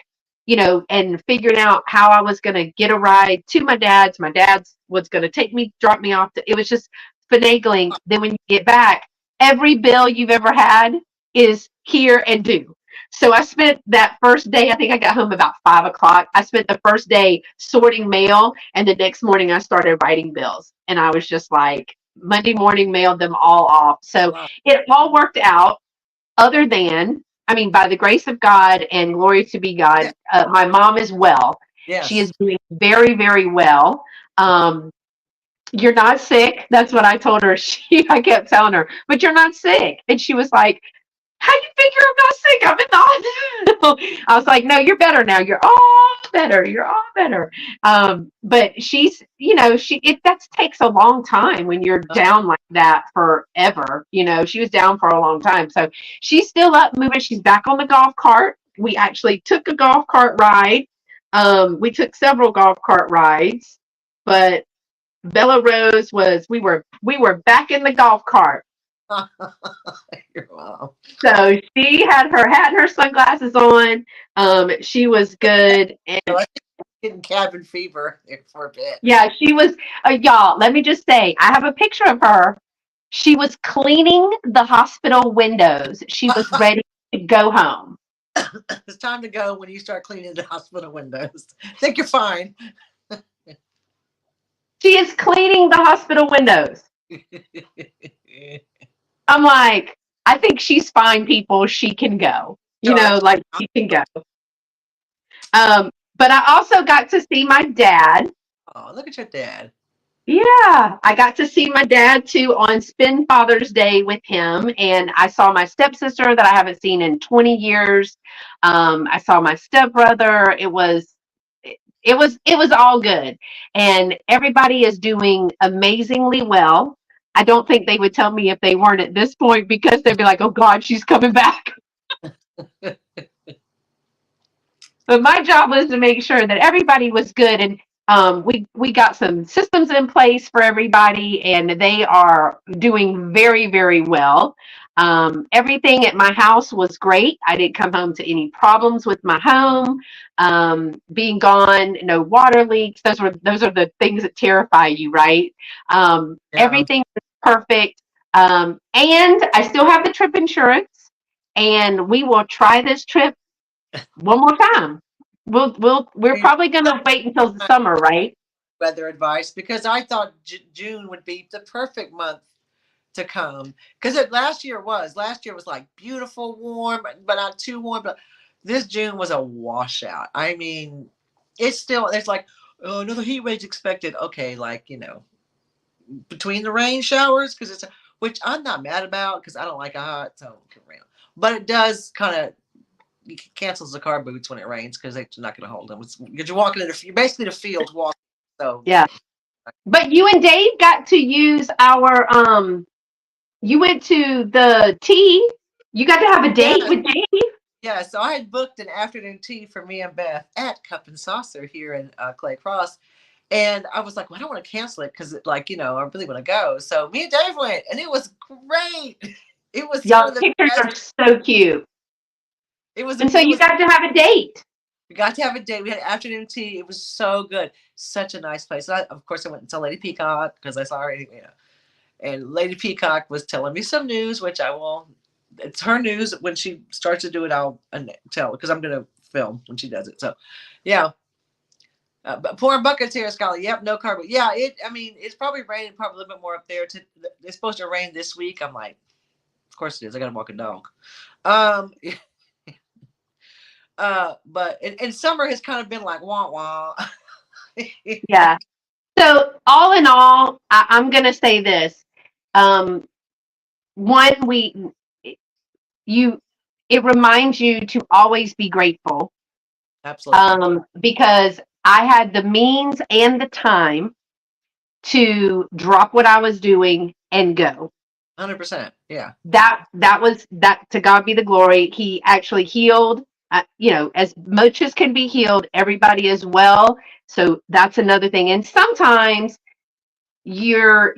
and figuring out how I was going to get a ride to my dad's. My dad's was going to drop me off. It was just finagling. Then when you get back, every bill you've ever had is here and due. So I spent that first day, I think I got home about 5 o'clock. I spent the first day sorting mail. And the next morning I started writing bills. And I was just like, Monday morning mailed them all off. So Wow. it all worked out other than, I mean, by the grace of God and glory to be Yeah. God, my mom is well. She Yes. is doing very, very well. You're not sick. That's what I told her. I kept telling her, but you're not sick. And she was like, how you figure I'm not sick? I'm in the hospital. I was like, no, you're better now. You're all better. You're all better. But she's, that takes a long time when you're down like that forever. She was down for a long time. So she's still up moving. She's back on the golf cart. We actually took a golf cart ride. We took several golf cart rides, but Bella Rose we were back in the golf cart. Wow. So she had her sunglasses on. She was good, and So I think I'm getting cabin fever there for a bit. yeah, she was. Y'all, let me just say, I have a picture of her. She was cleaning the hospital windows. She was ready to go home. It's time to go when you start cleaning the hospital windows. I think you're fine. She is cleaning the hospital windows. I'm like, I think she's fine, people. She can go. No, Like she can go. But I also got to see my dad. oh, look at your dad. Yeah, I got to see my dad too on Spend Father's Day with him, and I saw my stepsister that I haven't seen in 20 years. I saw my stepbrother. It was all good, and everybody is doing amazingly well. I don't think they would tell me if they weren't at this point because they'd be like, "Oh God, she's coming back." But my job was to make sure that everybody was good, and we got some systems in place for everybody, and they are doing very, very well. Everything at my house was great. I didn't come home to any problems with my home. Being gone, no water leaks. Those are the things that terrify you, right? Yeah. Everything was perfect. And I still have the trip insurance. and we will try this trip one more time. We're probably gonna wait until the summer, right? Weather advice because I thought June would be the perfect month to come because last year was like beautiful warm but not too warm, but this June was a washout. I mean, it's like, oh, another heat wave expected. Okay, like, between the rain showers, because which I'm not mad about because I don't like a hot tone around, but it does kind of cancels the car boots when it rains because they're not going to hold them. Because you're walking you're basically in a field walking. So Yeah. But you and Dave got to use our you went to the tea. You got to have a date yeah, with Dave. yeah. So I had booked an afternoon tea for me and Beth at Cup and Saucer here in Clay Cross, and I was like, well, I don't want to cancel it because, like, I really want to go. So me and Dave went, and it was great. It was one Y'all of the pictures best. are so cute. And so It you was. got to have a date. We got to have a date. We had afternoon tea. It was so good. Such a nice place. Of course, I went and saw Lady Peacock because I saw her. And Lady Peacock was telling me some news, which I will. It's her news. When she starts to do it, I'll tell because I'm going to film when she does it. So, yeah. But pouring buckets here, Scully. Yep, no carbon. Yeah, I mean, it's probably raining probably a little bit more up there. It's supposed to rain this week. I'm like, of course it is. I got to walk a dog. Um, but and summer has kind of been like wah wah. Yeah. So all in all, I'm gonna say this. Um, one, you it reminds you to always be grateful. Absolutely. Because I had the means and the time to drop what I was doing and go. 100%. Yeah. That was that. To God be the glory. He actually healed. As much as can be healed, everybody is well. So that's another thing. And sometimes your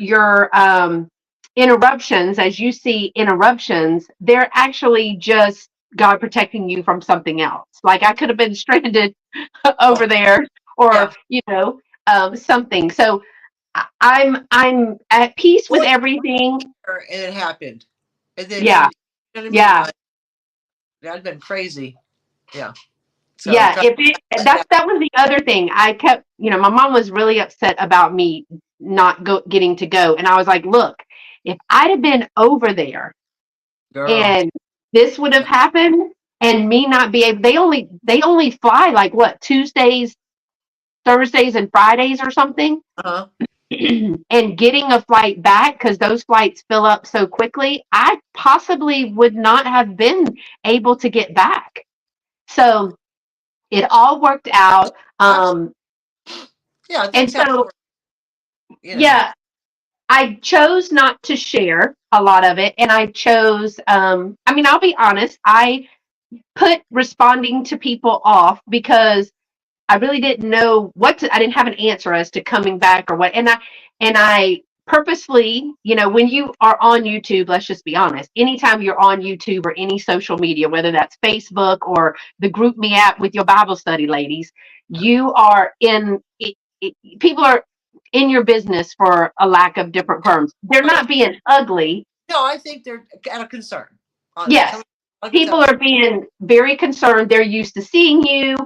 interruptions, as you see interruptions, they're actually just God protecting you from something else. Like I could have been stranded Oh, over there, or yeah. something. So I'm at peace with What everything. and it happened. And then Yeah, you know what I mean? yeah, Like that'd been crazy. Yeah. So yeah. try If it like that. that was the other thing. I kept, my mom was really upset about me not getting to go, and I was like, look, if I'd have been over there Girl. and this would have happened, and me not be able, they only fly like what, Tuesdays, Thursdays, and Fridays or something. Uh-huh. And getting a flight back, because those flights fill up so quickly, I possibly would not have been able to get back. So it all worked out. Absolutely. Yeah, And things happen so, for you know. yeah, I chose not to share a lot of it. And I chose, I mean, I'll be honest, I put responding to people off because I really didn't know I didn't have an answer as to coming back or what. And I purposely, when you are on YouTube, let's just be honest, anytime you're on YouTube or any social media, whether that's Facebook or the Group Me app with your Bible study ladies, you are people are in your business, for a lack of different terms. They're But not being ugly. no, I think they're out of concern. Honestly. Yes. Some of it's People out are being very concerned. They're used to seeing you.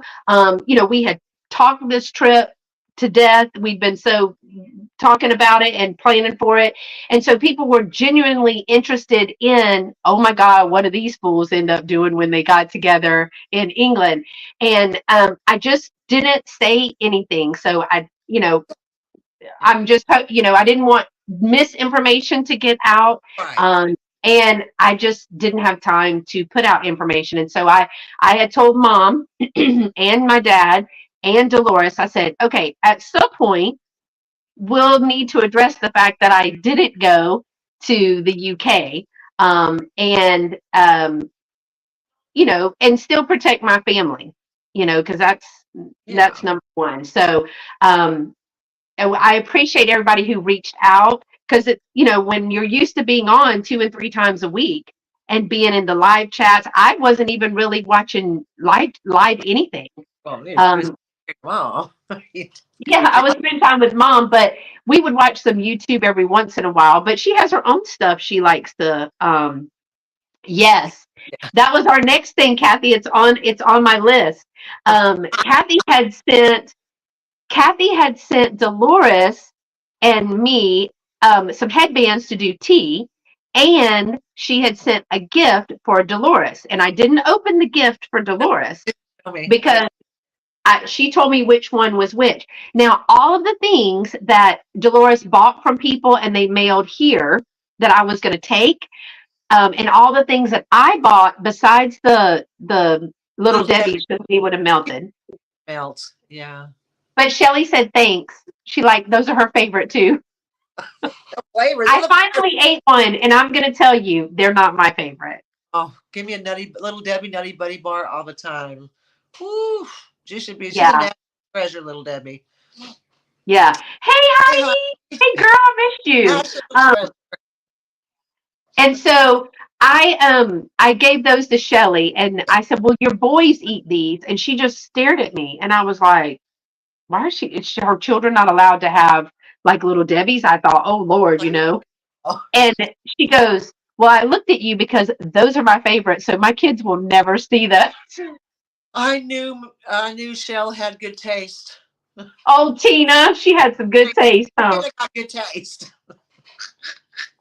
We had talked this trip to death. We've been so talking about it and planning for it. And so people were genuinely interested in, oh my God, what do these fools end up doing when they got together in England? And I just didn't say anything. So I'm just, I didn't want misinformation to get out. right. Um, and I just didn't have time to put out information. And so I had told mom and my dad and Dolores, I said, okay, at some point, we'll need to address the fact that I didn't go to the UK, and still protect my family, because that's Yeah. number one. So, and I appreciate everybody who reached out, because when you're used to being on 2 and 3 times a week and being in the live chats, I wasn't even really watching live anything. Well, yeah, Um, wow. yeah, I was spending time with mom, but we would watch some YouTube every once in a while. But she has her own stuff she likes to. Yes. That was our next thing, Kathy. It's on my list. Kathy had sent Dolores and me some headbands to do tea, and she had sent a gift for Dolores. And I didn't open the gift for Dolores Tell me. because she told me which one was which. Now, all of the things that Dolores bought from people and they mailed here that I was going to take, and all the things that I bought besides the little Little Debbie Debbie's that we would have melted. melts. Yeah. But Shelly said thanks. She like those are her favorite too. Flavors. I I love flavors. finally ate one, and I'm gonna tell you, they're not my favorite. Oh, give me a nutty little Debbie Nutty Buddy bar all the time. Woo. She should be. She's a Yeah, national treasure, little Debbie. yeah. Hey, Say hi. Heidi. Hey, girl, I missed you. National Um, treasure. and so I gave those to Shelly, and I said, "Well, your boys eat these," and she just stared at me, and I was like, "Why is her children not allowed to have like little Debbie's?" I thought, "Oh Lord, Like, oh, And she goes, "Well, I looked at you because those are my favorites, so my kids will never see that." I knew Shell had good taste. Oh, Tina, she had some good taste, huh? Tina got good taste.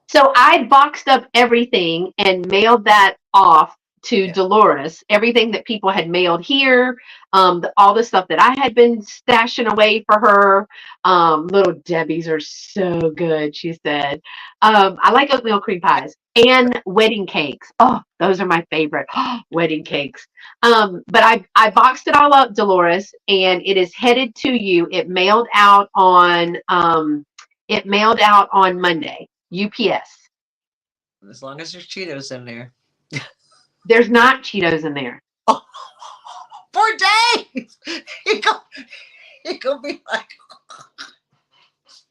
So I boxed up everything and mailed that off to Yeah. Dolores. Everything that people had mailed here, all the stuff that I had been stashing away for her. Little Debbie's are so good, she said. I like oatmeal cream pies and wedding cakes. Oh, those are my favorite. Wedding cakes. But I boxed it all up, Dolores, and it is headed to you. It mailed out on Monday. UPS. As long as there's Cheetos in there. There's not Cheetos in there. Oh, 4 days. He go, he gonna be like,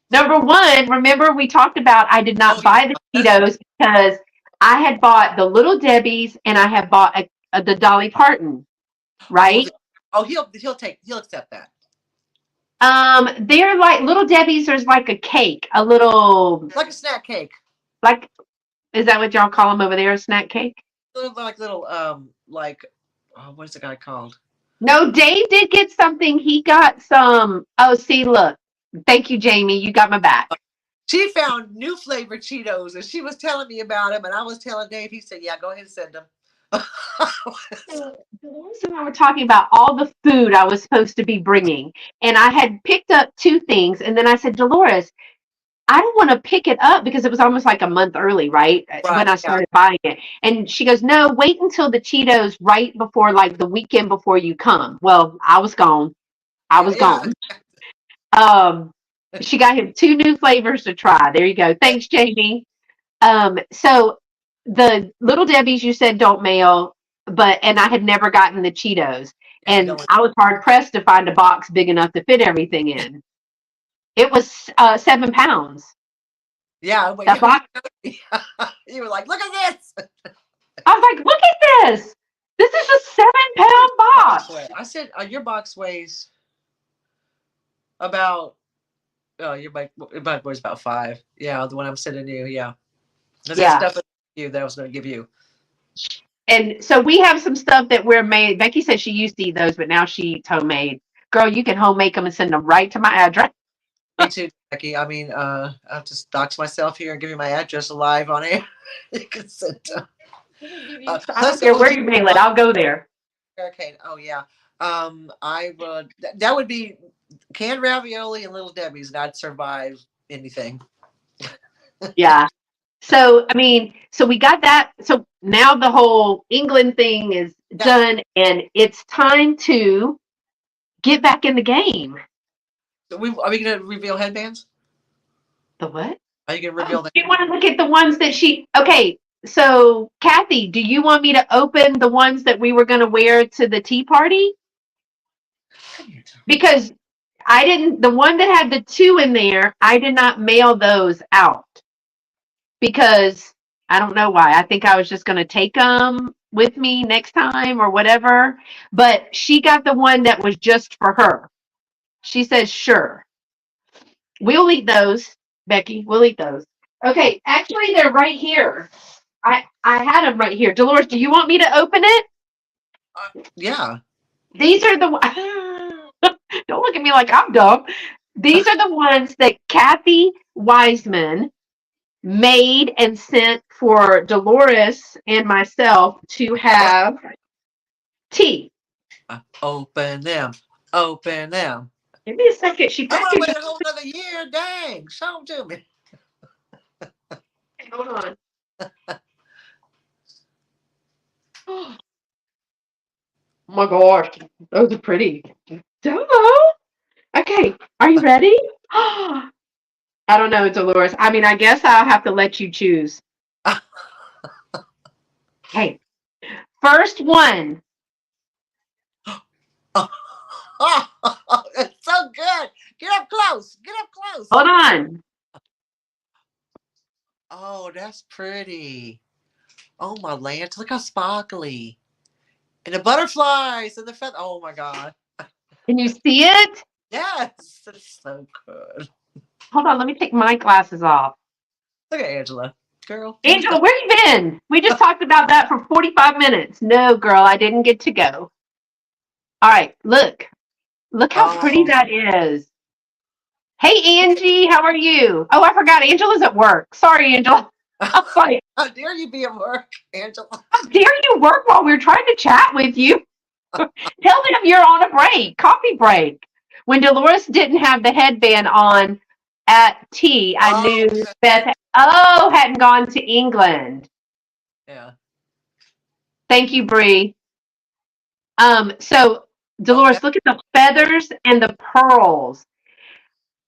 Number one, remember we talked about I did oh not yeah, buy the Cheetos because I had bought the Little Debbie's and I had bought the Dolly Parton, oh, right? he'll accept that. They're like Little Debbie's. There's like a cake, a little Like a snack cake. like. Is that what y'all call them over there? A snack cake? Little like oh, what is the guy called? No, Dave did get something. He got some. Oh, see, look. Thank you, Jamie. You got my back. She found new flavored Cheetos and she was telling me about them and I was telling Dave. He said, "Yeah, go ahead and send them." Dolores and I were talking about all the food I was supposed to be bringing, and I had picked up two things, and then I said, Dolores, I don't want to pick it up because it was almost like a month early, right? When Right? I Yeah. started buying it. And she goes, no, wait until the Cheetos right before, like the weekend before you come. Well, I was gone. I Yeah. was Yeah. gone. Um, she got him two new flavors to try. There you go. Thanks, Jamie. So the Little Debbie's you said don't mail, and I had never gotten the Cheetos, I and don't. I was hard pressed to find a box big enough to fit everything in. It was 7 pounds. Yeah. But That box. you were like, "Look at this." I was like, look at this. This is a 7 pound Box box. weight. I said your box weighs about. Oh, your bike weighs about 5. Yeah, the one I'm sending you. Yeah, because that Yeah. stuff you that I was going to give you. And so we have some stuff that we're made. Becky said she used to eat those, but now she eats homemade. Girl, you can home make them and send them right to my address. Me too, Becky. I mean, I have to dox myself here and give you my address live on air. You can send. I don't Plus, care where you mail it. I'll go there. hurricane. Oh yeah. I would. That would be canned ravioli and Little Debbie's, and I'd survive anything. Yeah. So, I mean, so we got that. So now the whole England thing is Yeah. done, and it's time to get back in the game. Are we gonna reveal headbands? The what? Are you gonna Oh, reveal the? you want to look at the ones that okay. So, Kathy, do you want me to open the ones that we were going to wear to the tea party? Because the one that had the two in there, I did not mail those out because I don't know why. I think I was just going to take them with me next time or whatever. But she got the one that was just for her. She says, sure. We'll eat those, Becky. We'll eat those. Okay, actually, they're right here. I had them right here. Dolores, do you want me to open it? Yeah. These are the don't look at me like I'm dumb. These are the ones that Kathy Wiseman made and sent for Dolores and myself to have tea. Open them. Open them. Give me a second. She I'm gonna packaged wait a whole another year. Dang. Show them to me. it. Hold on. Oh my gosh. Those are pretty. Duh. Okay. Are you ready? I don't know, Dolores. I mean, I guess I'll have to let you choose. Okay. First one. It's so good. Get up close. Get up close. Hold on. Oh, that's pretty. Oh my land. Look how sparkly. And the butterflies and the feather. Oh my god. Can you see it? Yes. That's so good. Hold on. Let me take my glasses off. Look at Angela. Girl, you missed Angela, the where you been? We just talked about that for 45 minutes. No, girl, I didn't get to go. All right, look. Look how pretty Oh, that is. Hey, Angie, how are you? Oh, I forgot. Angela's at work. Sorry, Angela. I was like, how dare you be at work, Angela? how dare you work while we're trying to chat with you? Tell them you're on a break, coffee break. When Dolores didn't have the headband on at tea, I Oh, knew Beth, hadn't gone to England. yeah. Thank you, Bree. So Oh, that, Dolores, look at the feathers and the pearls.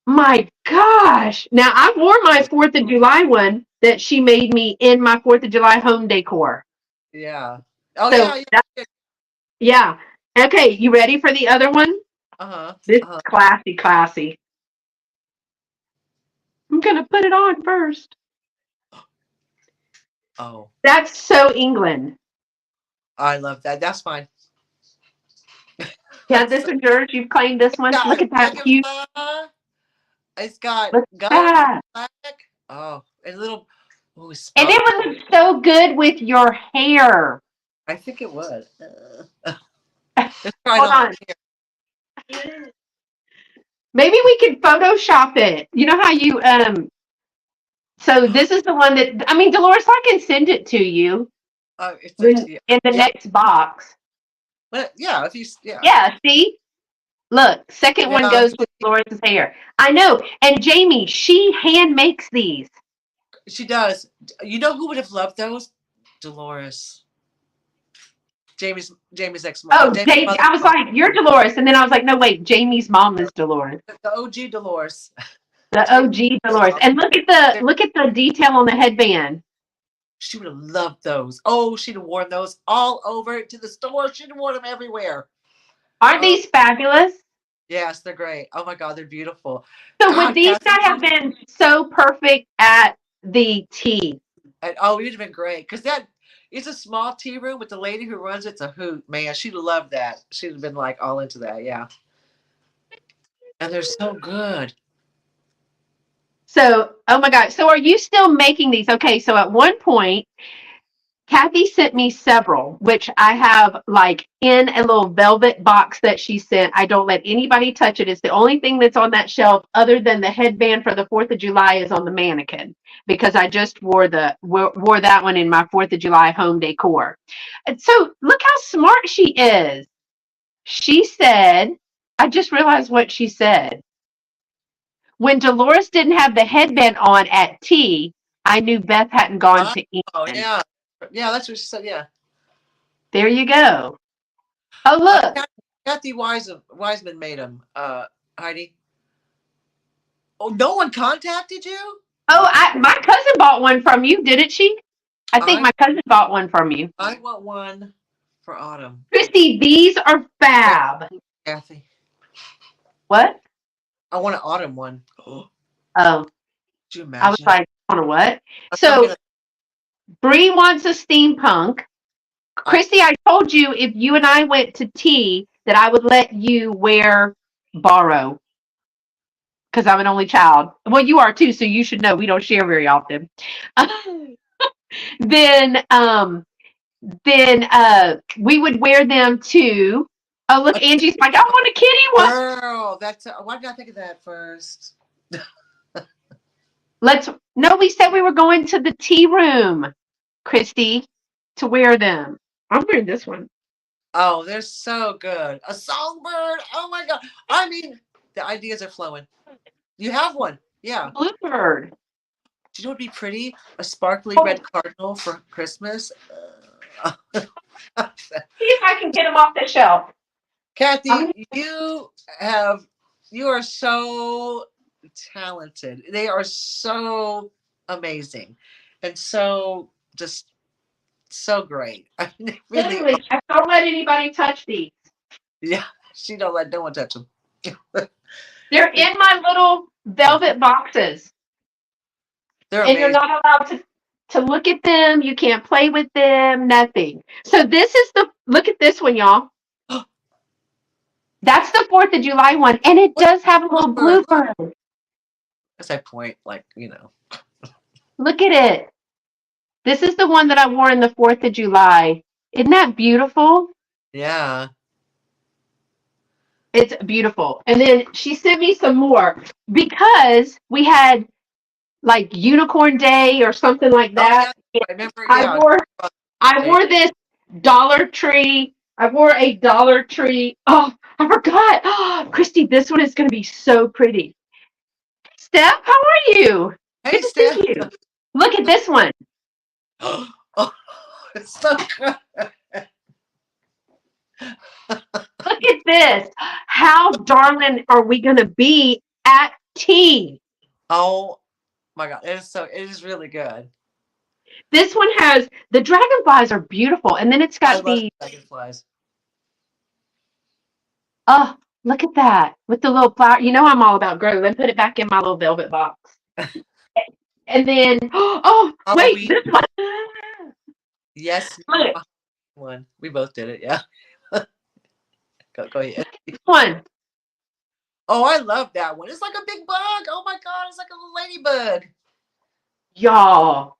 My gosh. Now I wore my 4th of July one that she made me in my 4th of July home decor. yeah. Oh, So yeah, that, yeah. yeah. Okay, you ready for the other one? Uh huh. This is Uh huh. classy, classy. I'm gonna put it on first. Oh, That's so England. I love that. That's fine. Yeah, That's this so, is yours. You've claimed this one. got Look a at that cute. dragonfly. It's got Look at gold that. black. Oh, and a little. Oh, And it spark. would look so good with your hair. I think it would. Let's try it Hold on. on. Maybe we could Photoshop it. You know how you so this is the one that I mean, Dolores, I can send it to you It's up when to you. in the Yeah. next box. But yeah, if you yeah. Yeah, see? Look, second one Yeah, goes with Dolores' hair. I know. And Jamie, she hand makes these. she does. You know who would have loved those? Dolores. Jamie's ex Oh, Jamie's I was mother-in-law. like, you're Dolores. And then I was like, no, wait, Jamie's mom is Dolores. The OG Dolores. The Jamie's OG Dolores. mom. And look at the detail on the headband. She would have loved those. Oh, she'd have worn those all over to the store. She'd have worn them everywhere. Aren't Oh, these fabulous? yes, they're great. Oh my God, they're beautiful. So would God, these Kathy, not have been so perfect at the tea? and, oh, you'd have been great because that it's a small tea room, but the lady who runs it's a hoot, man. She'd have loved that. She'd have been like all into that, yeah. And they're so good. So, oh my God. So are you still making these? Okay, so at one point, Kathy sent me several, which I have like in a little velvet box that she sent. I don't let anybody touch it. It's the only thing that's on that shelf other than the headband for the 4th of July is on the mannequin because I just wore that one in my 4th of July home decor. And so look how smart she is. She said, I just realized what she said. When Dolores didn't have the headband on at tea, I knew Beth hadn't gone to Oh England. yeah, yeah. That's what she said. Yeah. There you go. Oh, Uh, look. Kathy Wiseman made them. Heidi. Oh, no one contacted you. Oh, my cousin bought one from you, didn't she? I think I my cousin bought one from you. I want one for autumn. Christy, these are Wait, fab. Kathy. What? I want an autumn one. Oh, Oh, could you I was imagine? like, on a what? I'm So gonna. Bree wants a steampunk. I Christy, I told you if you and I went to tea that I would let you borrow because I'm an only child. Well, you are too, so you should know we don't share very often. then we would wear them to. Oh, look, Angie's like, I want a kitty one. Girl, that's why did I think of that first? Let's. No, we said we were going to the tea room, Christy, to wear them. I'm wearing this one. Oh, they're so good. A songbird. Oh my god. I mean, the ideas are flowing. You have one. Yeah. Bluebird. Do you know what'd be pretty? A sparkly Oh, red cardinal for Christmas. see if I can get them off the shelf. I'm Kathy, you are so talented. They are so amazing and so just so great. I mean, they really literally. are. I don't let anybody touch these. Yeah, she don't let no one touch them. They're in my little velvet boxes, They're and you're amazing. not allowed to look at them. You can't play with them. Nothing. So this is the look at this one, y'all. That's the 4th of July one, and it Look, does have a little look. bluebird. As I point, like you know. Look at it. This is the one that I wore in the 4th of July. Isn't that beautiful? Yeah. It's beautiful. And then she sent me some more because we had like Unicorn Day or something like Oh that. yeah. I remember. I Yeah. wore I wore this Dollar Tree. I wore a Dollar Tree. Oh, I forgot. Oh, Christy, this one is going to be so pretty. Steph, how are you? Hey, Good to see Steph. you. Look at this one. Oh, it's so good. Look at this. How darling are we going to be at tea? Oh my god, it is so. It is really good. This one has the dragonflies are beautiful, and then it's I got love the dragonflies. oh, look at that with the little flower. You know I'm all about grow. Then put it back in my little velvet box, and then oh wait, Halloween. this one. Yes, Look, one. We both did it. Yeah. Go ahead. this one, Oh, I love that one. It's like a big bug. Oh my god, it's like a little ladybug. y'all.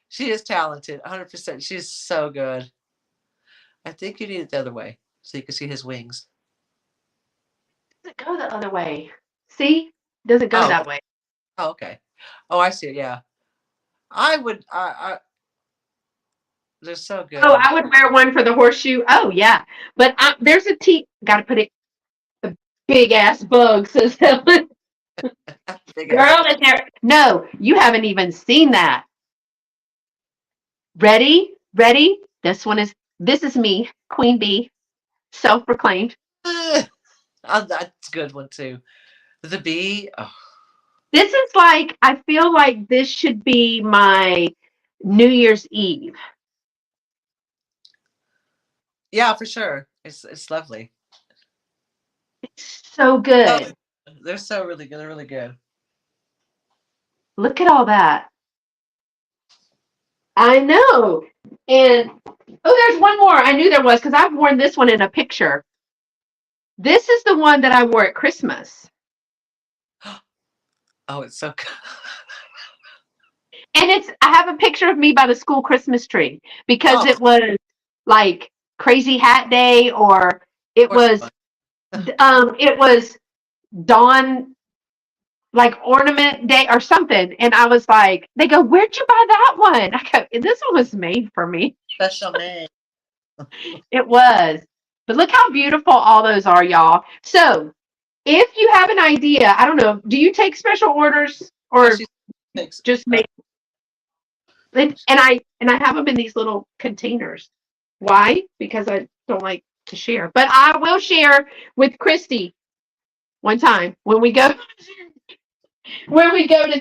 She is talented, 100%. She's so good. I think you need it the other way so you can see his wings. Does it go the other way? See, doesn't go Oh, that way. oh, okay. Oh, I see it. Yeah, I would. They're so Oh, good. I would wear one for the horseshoe. Oh yeah, but there's a T. Got to put it. A big ass bug says Helen. Big ass. Girl, is there? No, you haven't even seen that. Ready? Ready? This is me, Queen Bee, self-proclaimed. Oh, that's a good one too. The bee. Oh, This is like I feel like this should be my New Year's Eve. yeah, for sure. It's lovely. It's so Oh, good. they're so really good. They're really good. Look at all that. I know. And oh, there's one more. I knew there was because I've worn this one in a picture. This is the one that I wore at Christmas. Oh, it's so good. And I have a picture of me by the school Christmas tree because Oh, it was like crazy hat day or of it course it was was. it was dawn like ornament day or something. And I was like, they go, where'd you buy that one? I go, this one was made for me. Special name. It was. But look how beautiful all those are, y'all. So if you have an idea, I don't know, do you take special orders Yeah, or she takes. just make and I have them in these little containers. Why? Because I don't like to share. But I will share with Christy one time when we go to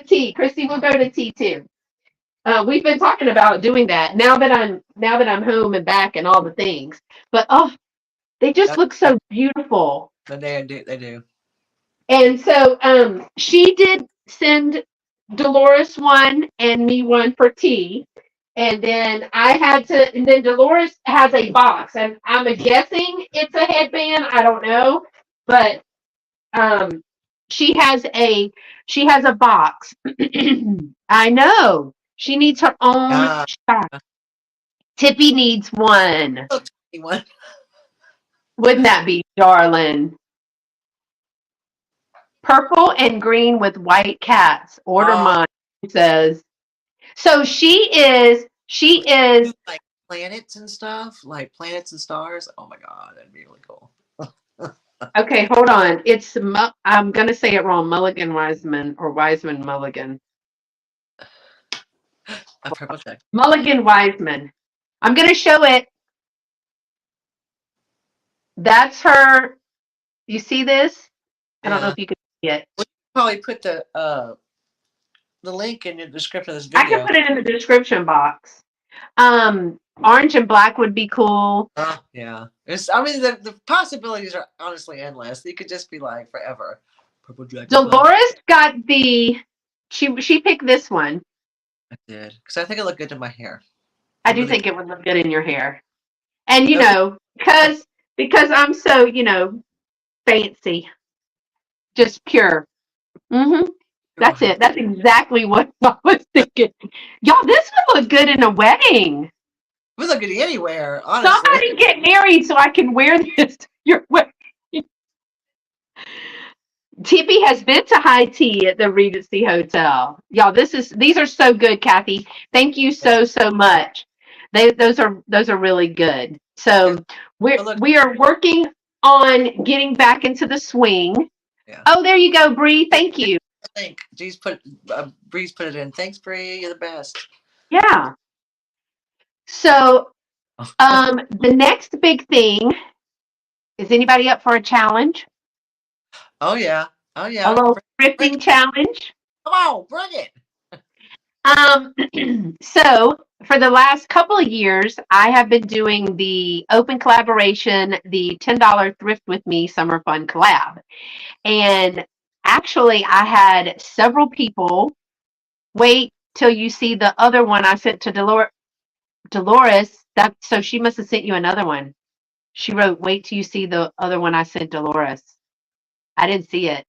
tea. Christy will go to tea too. We've been talking about doing that now that I'm home and back and all the things. But oh, they just Yep, look so beautiful. they do. They do. And so she did send Dolores one and me one for tea. And then and then Dolores has a box, and I'm guessing it's a headband. I don't know, but um, she has a box. I know She needs her own Ah, shot. Tippy needs one. 21. Wouldn't that be darling? Purple and green with white cats. Order Oh, mine, he says. So she is like planets and stuff, like planets and stars. Oh my God, that'd be really cool. okay, hold on. I'm gonna say it wrong. Mulligan Wiseman or Wiseman Mulligan. A purple check. Mulligan Wiseman. I'm gonna show it. That's her. You see this? I don't know Yeah. if you can see it. We could probably put the link in the description of this I can video. put it in the description box. Orange and black would be cool. Yeah. I mean, the possibilities are honestly endless. You could just be like forever. Purple dragonfly. Dolores got the. She picked this one. I did because I think it looked good to my hair. I It do really. think it would look good in your hair. And It'll be because I'm so fancy, just pure. Hmm. purple That's hair. it. That's exactly what I was thinking. Y'all, this would look good in a wedding. We look good anywhere, honestly. Somebody get married so I can wear this to your wedding. Tippy has been to high tea at the Regency Hotel. Y'all, these are so good, Kathy. Thank you Yeah. so much. Those are really good. Yeah. So But look. we are working on getting back into the swing. Yeah. Oh, there you go, Bree. Yeah, Thank you. link. Breeze put it in. Thanks, Bree. You're the best. Yeah. So the next big thing is anybody up for a challenge? Oh yeah. Oh A yeah. little Bring thrifting it. challenge. Come on, bring it. Um, so for the last couple of years, I have been doing the open collaboration, the $10 Thrift with Me Summer Fun Collab. And actually, I had several people wait till you see the other one I sent to Dolores. So she must have sent you another one. She wrote, "Wait till you see the other one I sent Dolores." I didn't see it.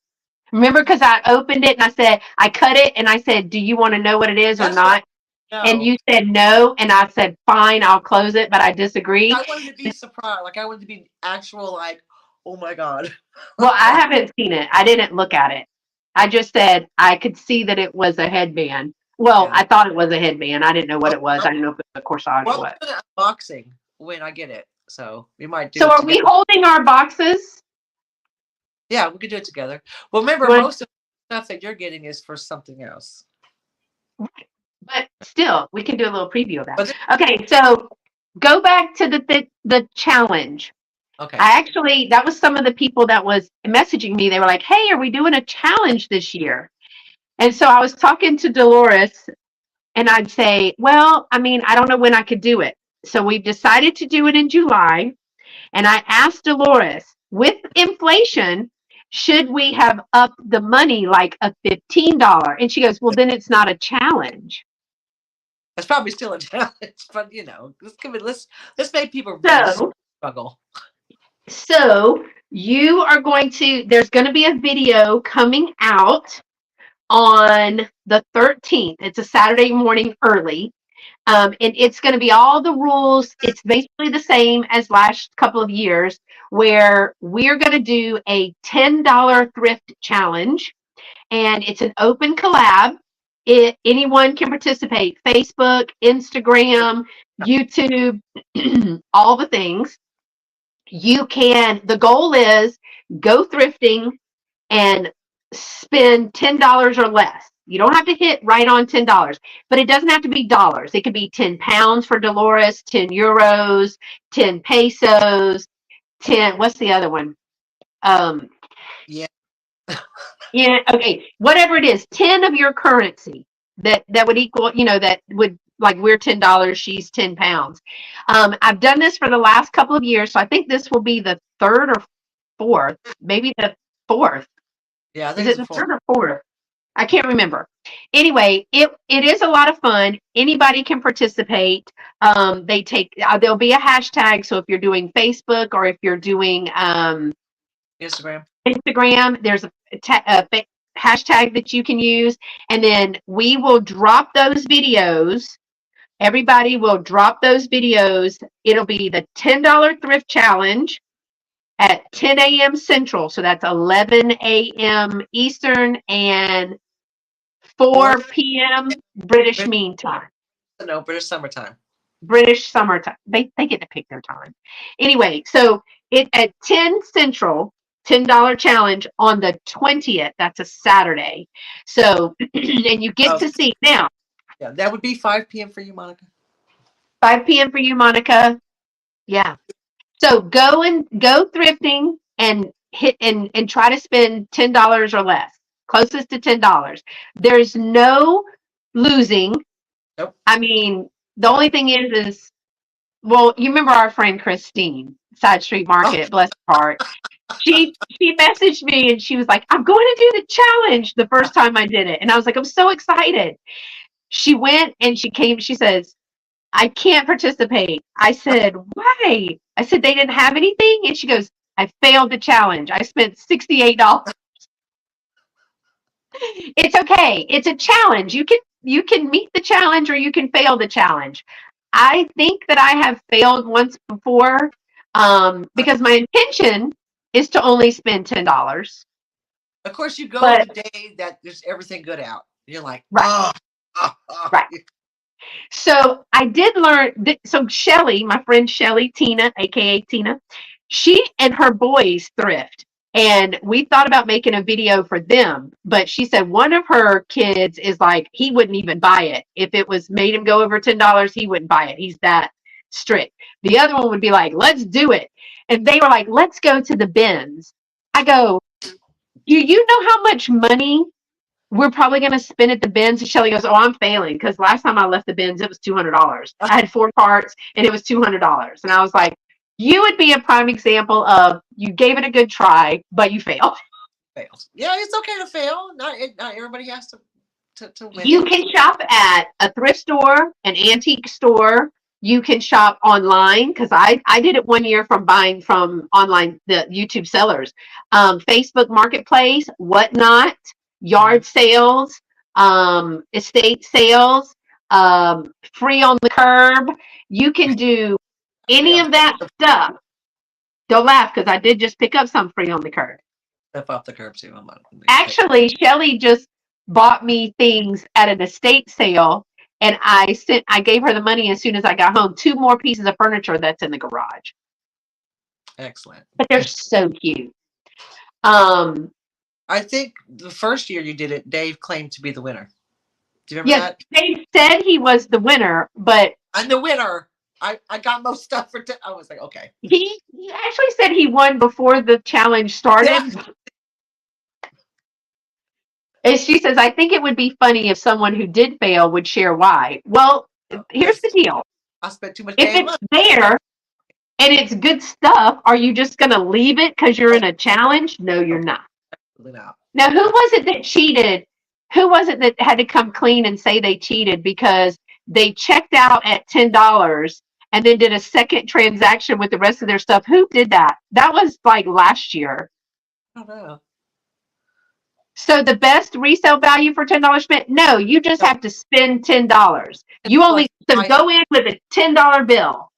Remember, because I opened it and I said, I cut it and I said, "Do you want to know what it is or That's right. not?" And No. you said no, and I said, "Fine, I'll close it," but I disagree. I wanted to be surprised. Like I wanted to be actual. Like, oh my God. Well, I haven't seen it. I didn't look at it. I just said I could see that it was a headband. Well, Yeah. I thought it was a headband. I didn't know what Oh, it was. oh, I didn't know if it was a corsage or well, what. we'll do an unboxing when I get it. So we might do So it are we together. holding our boxes? Yeah, we could do it together. Well, remember, You want, most of the stuff that you're getting is for something else. but still, we can do a little preview of that. But Okay, so go back to the challenge. okay. I actually, that was some of the people that was messaging me. They were like, "Hey, are we doing a challenge this year?" And so I was talking to Dolores, and I'd say, "Well, I mean, I don't know when I could do it." So we've decided to do it in July. And I asked Dolores, with inflation, should we have upped the money like a $15? And she goes, "Well, then it's not a challenge." That's probably still a challenge, but let's make people really So, struggle. you are going to, there's going to be a video coming out on the 13th. It's a Saturday morning early. And it's going to be all the rules. It's basically the same as last couple of years, where we're going to do a $10 thrift challenge, and it's an open collab. Anyone can participate: Facebook, Instagram, YouTube, all the things. The goal is go thrifting and spend $10 or less. You don't have to hit right on $10, but it doesn't have to be dollars. It could be 10 pounds for Dolores, 10 euros, 10 pesos, 10, what's the other one? Um, Yeah. yeah, okay, whatever it is, 10 of your currency that would equal, that would, like, we're $10, she's 10 pounds. I've done this for the last couple of years, so I think this will be the third or fourth, maybe the fourth. Yeah, I Is think it it's a the full. third or fourth? I can't remember. Anyway, it is a lot of fun. Anybody can participate. There'll be a hashtag. So if you're doing Facebook or if you're doing Instagram. Instagram, there's a hashtag that you can use. And then we will drop those videos. Everybody will drop those videos. It'll be the $10 thrift challenge at 10 a.m. Central. So that's 11 a.m. Eastern and Four. 4 p.m. British Mean Time. No, British summertime. British summertime. They get to pick their time. Anyway, so it at 10 Central, $10 challenge on the 20th. That's a Saturday. So and you get Oh, to see now. yeah, that would be 5 p.m. for you, Monica. 5 p.m. for you, Monica. Yeah. So go thrifting and hit and try to spend $10 or less, closest to $10. There's no losing. Nope. I mean, the only thing is, well, you remember our friend Christine, Side Street Oh, Market, bless her heart. She messaged me and she was like, I'm going to do the challenge the first time I did it. And I was like, I'm so excited. She went and she came, she says, I can't participate. I said, why? I said, they didn't have anything. And she goes, I failed the challenge. I spent $68. It's okay. It's a challenge. You can meet the challenge or you can fail the challenge. I think that I have failed once before because my intention is to only spend $10. of course, you go the But day that there's everything good out. You're like, right, right. So I did learn. So Shelly, my friend Shelly, Tina, aka Tina, she and her boys thrift. And we thought about making a video for them, but she said one of her kids is like, he wouldn't even buy it. If it was made him go over $10, he wouldn't buy it. He's that strict. The other one would be like, let's do it. And they were like, let's go to the bins. I go, do you know how much money we're probably going to spend at the bins? And Shelly goes, oh, I'm failing because last time I left the bins, it was $200. I had 4 carts and it was $200. And I was like, you would be a prime example of you gave it a good try, but you failed. Fails. Yeah, it's okay to fail. Not everybody has to win You it. can shop at a thrift store, an antique store. You can shop online because I did it one year from buying from online, the YouTube sellers, Facebook Marketplace, whatnot, yard sales, estate sales, free on the curb. You can do Free any on of that stuff. Don't laugh because I did just pick up some free on the curb. stuff off the curb too. I'm not Actually, Shelly just bought me things at an estate sale, and I gave her the money as soon as I got home. 2 more pieces of furniture that's in the garage, excellent. but they're so cute. Um, I think the first year you did it, Dave claimed to be the winner. Do you remember yes, that? they said he was the winner, but I'm the winner. I got most stuff for. I was like, okay. he actually said he won before the challenge Yeah. started. And she says, I think it would be funny if someone who did fail would share why. Well, here's the deal. I spent too much If damn it's money. there and it's good stuff, are you just going to leave it because you're in a challenge? No, you're not. Now. Now, who was it that cheated? Who was it that had to come clean and say they cheated because they checked out at $10 and then did a second transaction with the rest of their stuff? Who did that? That was like last year. I don't know. So the best resale value for $10 spent? No, you just No, have to spend $10. You only like so go in with a $10 bill.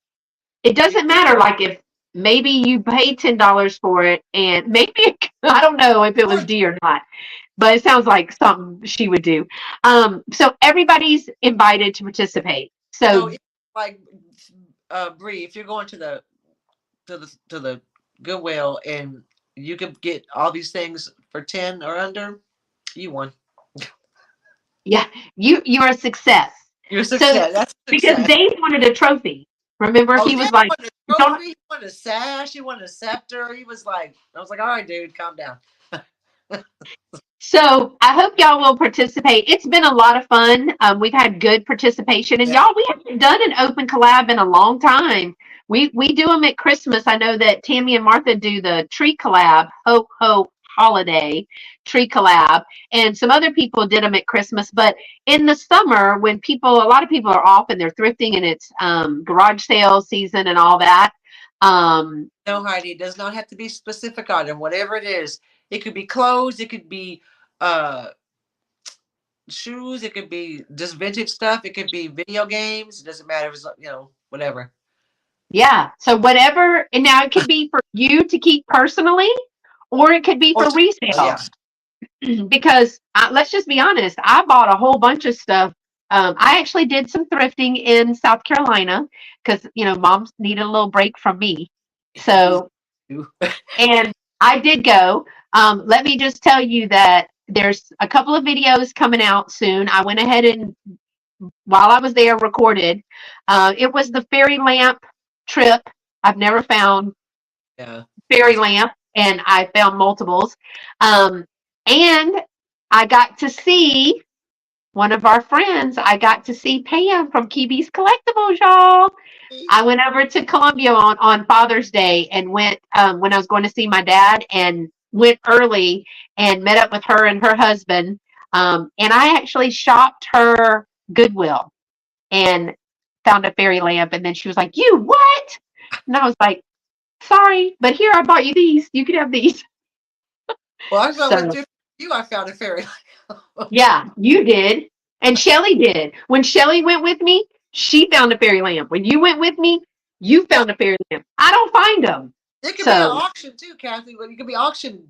It doesn't matter like if maybe you paid $10 for it and maybe I don't know if it was or D or not, but it sounds like something she would do. So everybody's invited to participate. so So it's like Bree, if you're going to the Goodwill and you could get all these things for 10 or under, you won. yeah, you're a success. You're a So success. That's a because success. Dave wanted a trophy. Remember, Oh he yeah, was he like, wanted a don't. trophy, he wanted a sash, he wanted a scepter. He was like, I was like, all right, dude, calm down. So I hope y'all will participate. It's been a lot of fun. We've had good participation, and Yeah. y'all, we haven't done an open collab in a long time. We do them at Christmas. I know that Tammy and Martha do the tree collab, ho ho holiday tree collab, and some other people did them at Christmas. But in the summer, when a lot of people are off and they're thrifting, and it's garage sale season and all that. Um, No, Heidi, it does not have to be specific item. Whatever it is, it could be clothes, it could be uh shoes, it could be just vintage stuff, it could be video games, it doesn't matter if it's, whatever. Yeah. So whatever, and now it could be for you to keep personally, or it could be Or for oh resale. yeah. Because let's just be honest, I bought a whole bunch of stuff. I actually did some thrifting in South Carolina because moms needed a little break from me. Me So, too. and I did go. Let me just tell you that there's a couple of videos coming out soon. I went ahead and while I was there recorded. It was the fairy lamp trip. I've never found Yeah, fairy that's lamp, and I found multiples. Um, and I got to see one of our friends. I got to see Pam from Kibi's Collectibles, y'all. great. I went over to Columbia on Father's Day and went when I was going to see my dad and went early and met up with her and her husband. And I actually shopped her Goodwill and found a fairy lamp. And then she was like, "You what?" And I was like, "Sorry, but here I bought you these. You can have these." Well, I thought with So different you, I found a fairy. yeah, you did. And Shelly did. When Shelly went with me, she found a fairy lamp. When you went with me, you Yeah, found a fairy lamp. I don't find them. it could be an So auction too, Kathy. But it could be auction,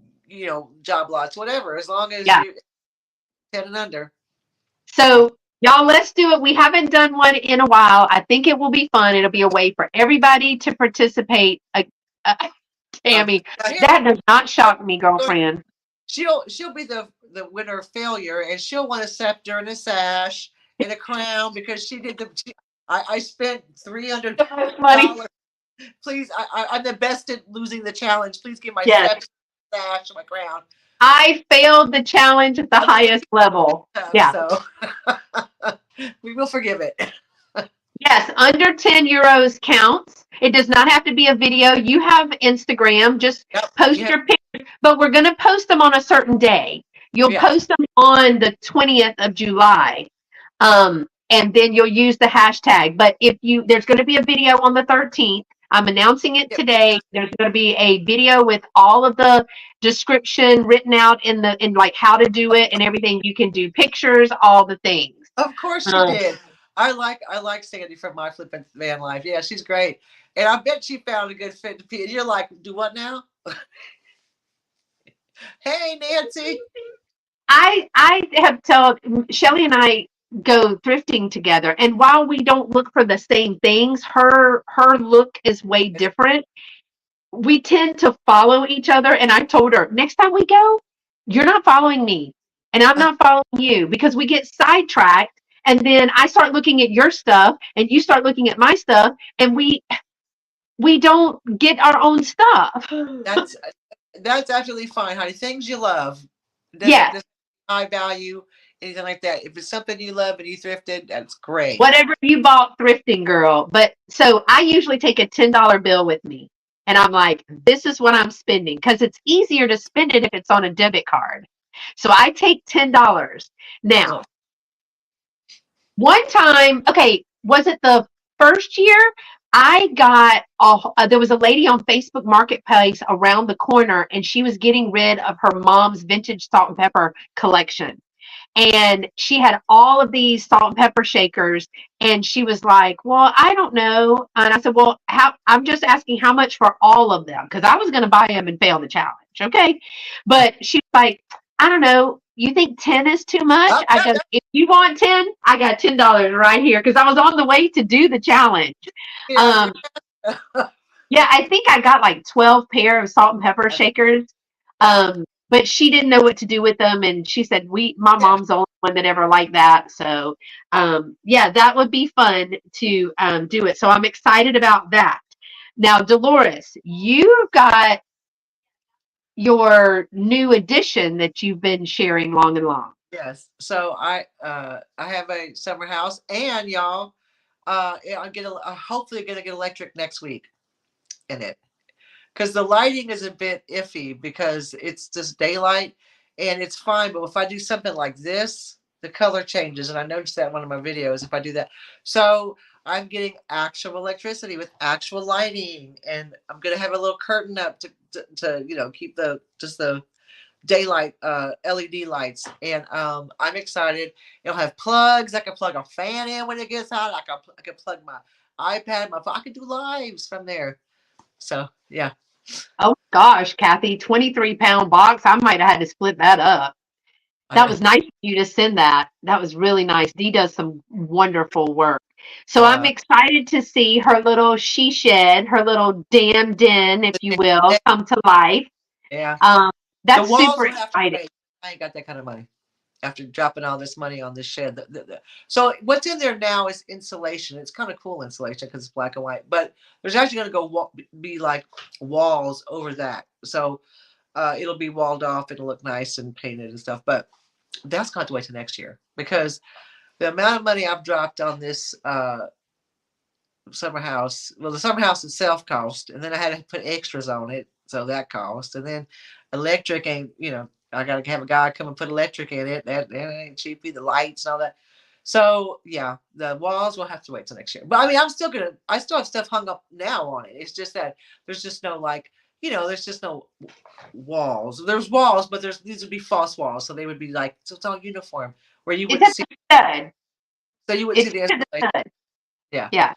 job lots, whatever, as long as yeah. you 10 and under. Yeah. So y'all, let's do it. We haven't done one in a while. I think it will be fun. It'll be a way for everybody to participate. Uh, Tammy, Now here, that does not shock me, girlfriend. she'll be the winner of failure, and she'll want a scepter and a sash and a crown because she did the. I spent That's funny. $300. Please, I'm the best at losing the challenge. Please give my Yes. scepter, sash, and my crown. I failed the challenge at the I mean, highest level. tough, Yeah. so we will forgive it. Yes, under 10 euros counts. It does not have to be a video. You have Instagram, just Yep. post Yeah. your pictures, but we're going to post them on a certain day. You'll Yes. post them on the 20th of July. And then you'll use the hashtag. But there's going to be a video on the 13th. I'm announcing it Yep. today. There's going to be a video with all of the description written out in like how to do it and everything. You can do pictures, all the things. Of course she Um, did. I like Sandy from My Flippin' Van Life. Yeah, she's great, and I bet she found a good fit. And you're like, do what now? Hey, Nancy. I have told Shelly and I go thrifting together, and while we don't look for the same things, her look is way different. We tend to follow each other, and I told her next time we go, you're not following me, and I'm not following you because we get sidetracked, and then I start looking at your stuff, and you start looking at my stuff, and we don't get our own stuff. That's that's absolutely fine, honey. Things you love. It doesn't Yeah. this high value anything like that. If it's something you love and you thrifted, that's great. Whatever you bought thrifting, girl. But so I usually take a $10 bill with me and I'm like, this is what I'm spending because it's easier to spend it if it's on a debit card. So I take $10. Oh, Now, one time, okay, was it the first year? I got there was a lady on Facebook Marketplace around the corner and she was getting rid of her mom's vintage salt and pepper collection, and she had all of these salt and pepper shakers, and she was like, well, I don't know. And I said, well, I'm just asking how much for all of them because I was going to buy them and fail the challenge. Okay, but she was like, I don't know, you think 10 is too much? I yeah, go, if you want 10, I got $10 right here because I was on the way to do the challenge. yeah, um yeah, I think I got like 12 pair of salt and pepper shakers. yeah, But she didn't know what to do with them. And she said, my yeah. mom's the only one that ever liked that. So, yeah, that would be fun to do it. So I'm excited about that. Now, Dolores, you've got your new edition that you've been sharing long and long. Yes. So I have a summer house, and y'all, yeah, hopefully gonna get electric next week in it because the lighting is a bit iffy because it's just daylight and it's fine. But if I do something like this, the color changes, and I noticed that in one of my videos. If I do that, so I'm getting actual electricity with actual lighting, and I'm gonna have a little curtain up to keep the daylight LED lights, and I'm excited. It'll have plugs. I can plug a fan in when it gets hot. I can plug my iPad, my phone. I can do lives from there. So yeah, Oh gosh, Kathy, 23-pound box. I might have had to split that up. I That know. was nice of you to send that. That was really nice. Dee does some wonderful work. So I'm Uh, excited to see her little she shed, her little damn den, if you will, come to life. yeah, Um, the that's walls super will have to exciting. wait. I ain't got that kind of money after dropping all this money on this shed. So what's in there now is insulation. It's kind of cool insulation because it's black and white. But there's actually going to be like walls over that. So it'll be walled off. It'll look nice and painted and stuff. But that's got to wait till next year because the amount of money I've dropped on this summer house. Well, the summer house itself cost, and then I had to put extras on it, so that cost. And then electric ain't, I got to have a guy come and put electric in it. That ain't cheap either. Lights and all that. So yeah, the walls will have to wait till next year. But I mean, I still have stuff hung up now on it. It's just that there's just no like, there's just no walls. There's walls, but these would be false walls, so they would be like, so it's all uniform, where you It's wouldn't at see. the stud. So you wouldn't see It's the to the installation. stud. Yeah. Yeah.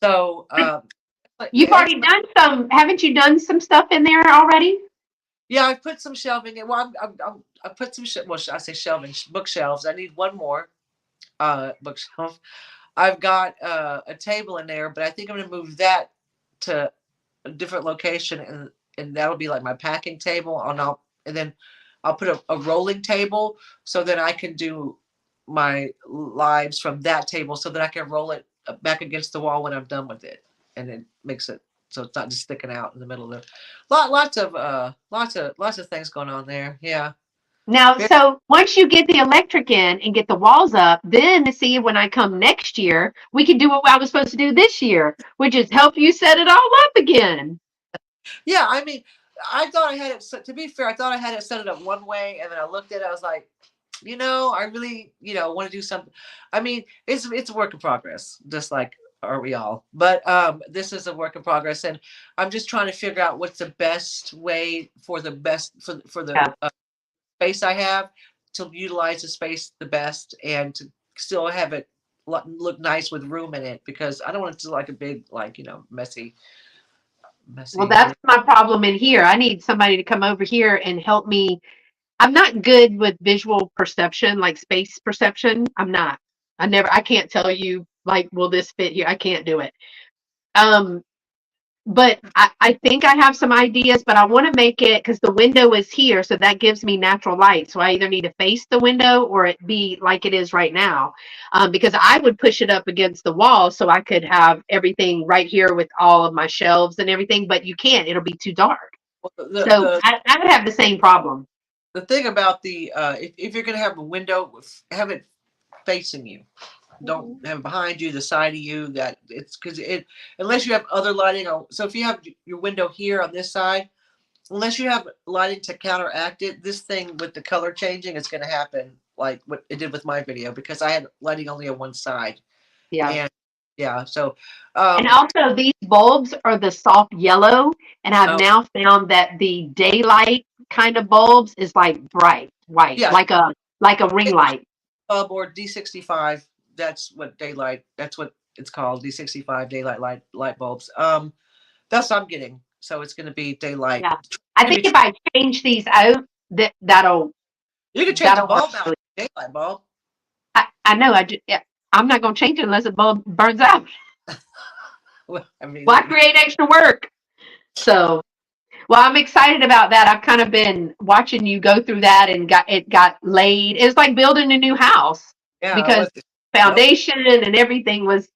So But the you've already extra. done some, haven't you done some stuff in there already? Yeah, I've put some shelving in. Well, I put some. Well, I say shelving, bookshelves. I need one more bookshelf. I've got a table in there, but I think I'm gonna move that to a different location, and that'll be like my packing table. And then I'll put a rolling table so that I can do my lives from that table, so that I can roll it back against the wall when I'm done with it, and it makes it so it's not just sticking out in the middle of the lots of things going on there. Yeah. Now, so once you get the electric in and get the walls up, then to see when I come next year, we can do what I was supposed to do this year, which is help you set it all up again. Yeah, I mean, I thought I had it set, to be fair, I thought I had it set it up one way, and then I looked at it, I was like, I really, want to do something. I mean, it's a work in progress, just like are we all. But this is a work in progress, and I'm just trying to figure out what's the best way for the best for the Yeah. space I have to utilize the space the best and to still have it look nice with room in it because I don't want it to like a big like Well, messy that's room. my problem in here. I need somebody to come over here and help me. I'm not good with visual perception, like space perception. I'm not. I can't tell you, like, will this fit here? I can't do it. Um, but I think I have some ideas, but I want to make it because the window is here, so that gives me natural light. So I either need to face the window or it be like it is right now, because I would push it up against the wall so I could have everything right here with all of my shelves and everything. But you can't; it'll be too dark. Well, So I would have the same problem. the thing about the if you're gonna have a window, have it facing you. Don't Mhm. have it behind you, the side of you. That it's because it unless you have other lighting. So if you have your window here on this side, unless you have lighting to counteract it, this thing with the color changing is going to happen like what it did with my video because I had lighting only on one side. Yeah. And yeah, so And um also, these bulbs are the soft yellow, and I've oh now found that the daylight kind of bulbs is like bright white, yeah, like a ring light. bulb or D65. That's what it's called, D65 daylight light bulbs. That's what I'm getting. So it's going to be daylight. Yeah, I think Maybe if I change these out, that'll you can change the that'll work. bulb out Really. for daylight bulb. I know. Yeah, I'm not going to change it unless the bulb burns out. Well, I mean, Why create extra work? So, well, I'm excited about that. I've kind of been watching you go through that and got laid. It's like building a new house yeah, because what? Yep. foundation and everything was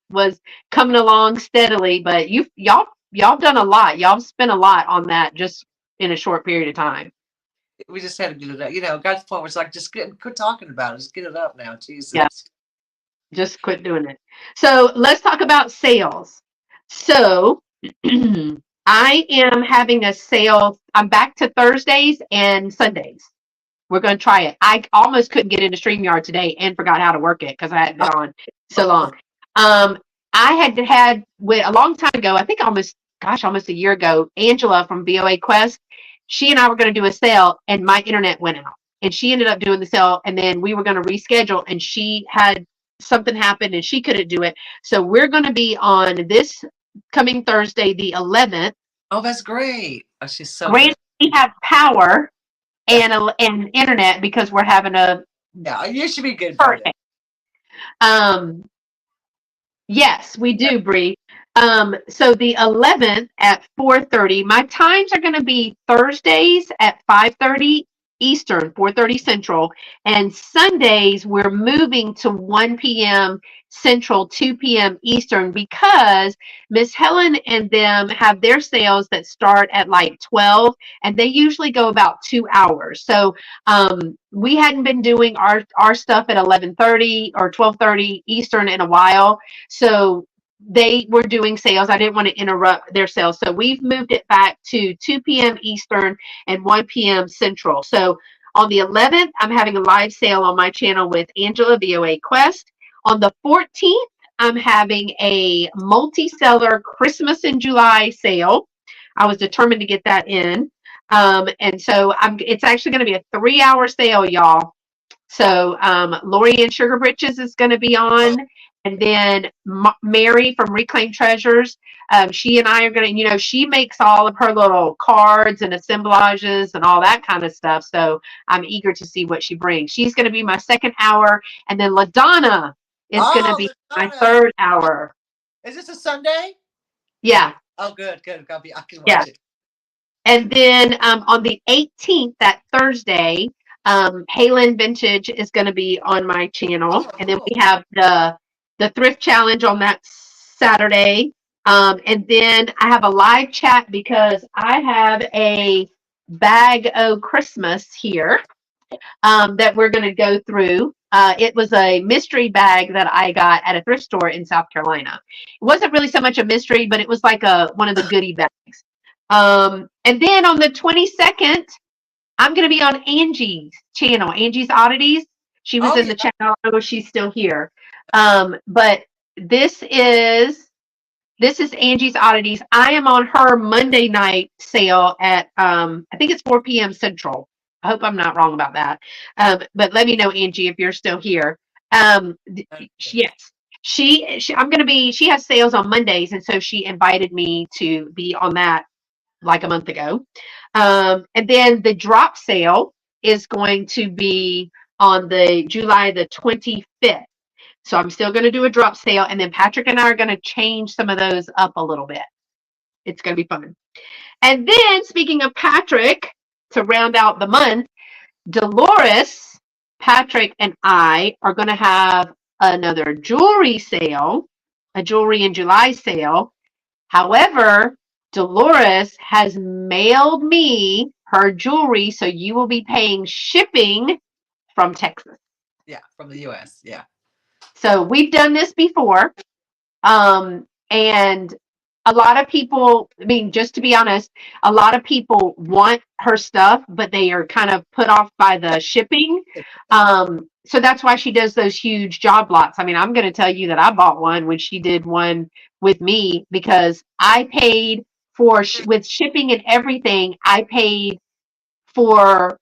coming along steadily. But y'all done a lot. Y'all spent a lot on that just in a short period of time. We just had to get it up. Got to the point where it's like, just quit talking about it. Just get it up now. Yeah, Jesus. just quit doing it. So let's talk about sales. So I am having a sale. I'm back to Thursdays and Sundays. We're going to try it. I almost couldn't get into StreamYard today and forgot how to work it because I hadn't been on so long. Um, I had with a long time ago, I think almost a year ago, Angela from VOA Quest. she and I were going to do a sale, and my internet went out. And she ended up doing the sale, and then we were going to reschedule, and she had something happen, and she couldn't do it. So we're going to be on this coming Thursday, the 11th. Oh, that's great. Oh, she's so good. Granted, we have power Yeah. and internet because we're having a Yeah. You should be good for it. hurricane. Um, Yes, we do, Bree. So the 11th at 4:30. My times are going to be Thursdays at 5:30 Eastern, 4:30 Central, and Sundays we're moving to 1 p.m. Central, 2 p.m. Eastern because Miss Helen and them have their sales that start at like 12, and they usually go about 2 hours. So we hadn't been doing our stuff at 11:30 or 12:30 Eastern in a while. So they were doing sales. I didn't want to interrupt their sales. So we've moved it back to 2 p.m. Eastern and 1 p.m. Central. So on the 11th, I'm having a live sale on my channel with Angela VOA Quest. On the 14th, I'm having a multi-seller Christmas in July sale. I was determined to get that in. And so it's actually going to be a 3-hour sale, y'all. So Lori and Sugar Britches is going to be on. And then Mary from Reclaim Treasures, she and I are going to, she makes all of her little cards and assemblages and all that kind of stuff. So I'm eager to see what she brings. She's going to be my second hour. And then LaDonna is going to Oh, be my Madonna. third hour. Is this a Sunday? Yeah. Oh, good, good. I can Yeah. watch it. And then on the 18th, that Thursday, Halen Vintage is going to be on my channel. Oh, And then cool. we have the thrift challenge on that Saturday. And then I have a live chat because I have a bag of Christmas here that we're going to go through. It was a mystery bag that I got at a thrift store in South Carolina. It wasn't really so much a mystery, but it was like one of the goodie bags. And then on the 22nd, I'm going to be on Angie's channel, Angie's Oddities. She was Oh, in the yeah. chat. I don't know if she's still here. But this is Angie's Oddities. I am on her Monday night sale at I think it's 4 p.m. Central. I hope I'm not wrong about that. But let me know, Angie, if you're still here. Yes. I'm going to be, she has sales on Mondays. And so she invited me to be on that like a month ago. And then the drop sale is going to be on the July the 25th. So I'm still going to do a drop sale. And then Patrick and I are going to change some of those up a little bit. It's going to be fun. And then speaking of Patrick, to round out the month, Dolores, Patrick, and I are going to have another jewelry sale, a jewelry in July sale. However, Dolores has mailed me her jewelry, so you will be paying shipping from Texas. Yeah, from the US. Yeah. So we've done this before. And a lot of people, I mean, just to be honest, a lot of people want her stuff, but they are kind of put off by the shipping. So that's why she does those huge job lots. I mean, I'm going to tell you that I bought one when she did one with me because I paid for, with shipping and everything, I paid for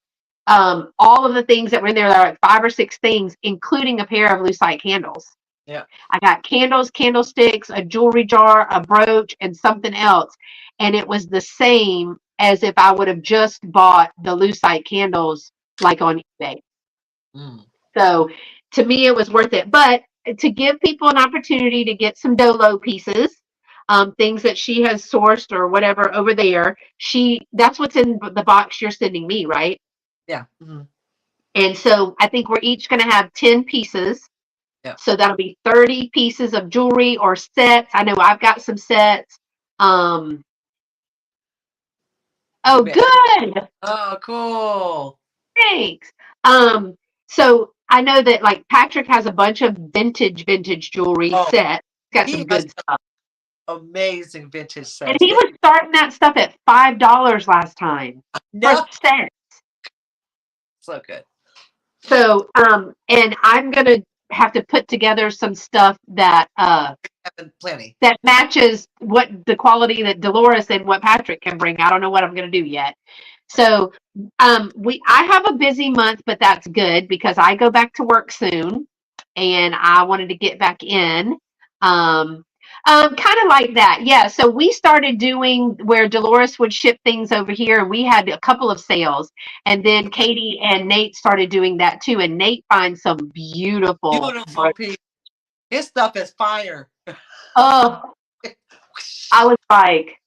all of the things that were in there. There are like 5 or 6 things, including a pair of lucite candles. Yeah. I got candles, candlesticks, a jewelry jar, a brooch, and something else. And it was the same as if I would have just bought the lucite candles like on eBay. Mm. So to me, it was worth it. But to give people an opportunity to get some Dolo pieces, things that she has sourced or whatever over there, that's what's in the box you're sending me, right? Yeah. Mm-hmm. And so I think we're each going to have 10 pieces. Yeah. So that'll be 30 pieces of jewelry or sets. I know I've got some sets. Oh, good. Oh, cool. Thanks. So I know that like Patrick has a bunch of vintage jewelry Oh, sets. He's got he some has good stuff. amazing vintage And sets. he was starting that stuff at $5 last time for No, set. so good. So and I'm gonna have to put together some stuff that Plenty. that matches what the quality that Dolores and what Patrick can bring. I don't know what I'm going to do yet. So I have a busy month, but that's good because I go back to work soon and I wanted to get back in. Um, kind of like that. Yeah. So we started doing where Dolores would ship things over here, and we had a couple of sales. And then Yeah. Katie and Nate started doing that too. And Nate finds some beautiful. Beautiful piece. His stuff is fire. Oh, I was like,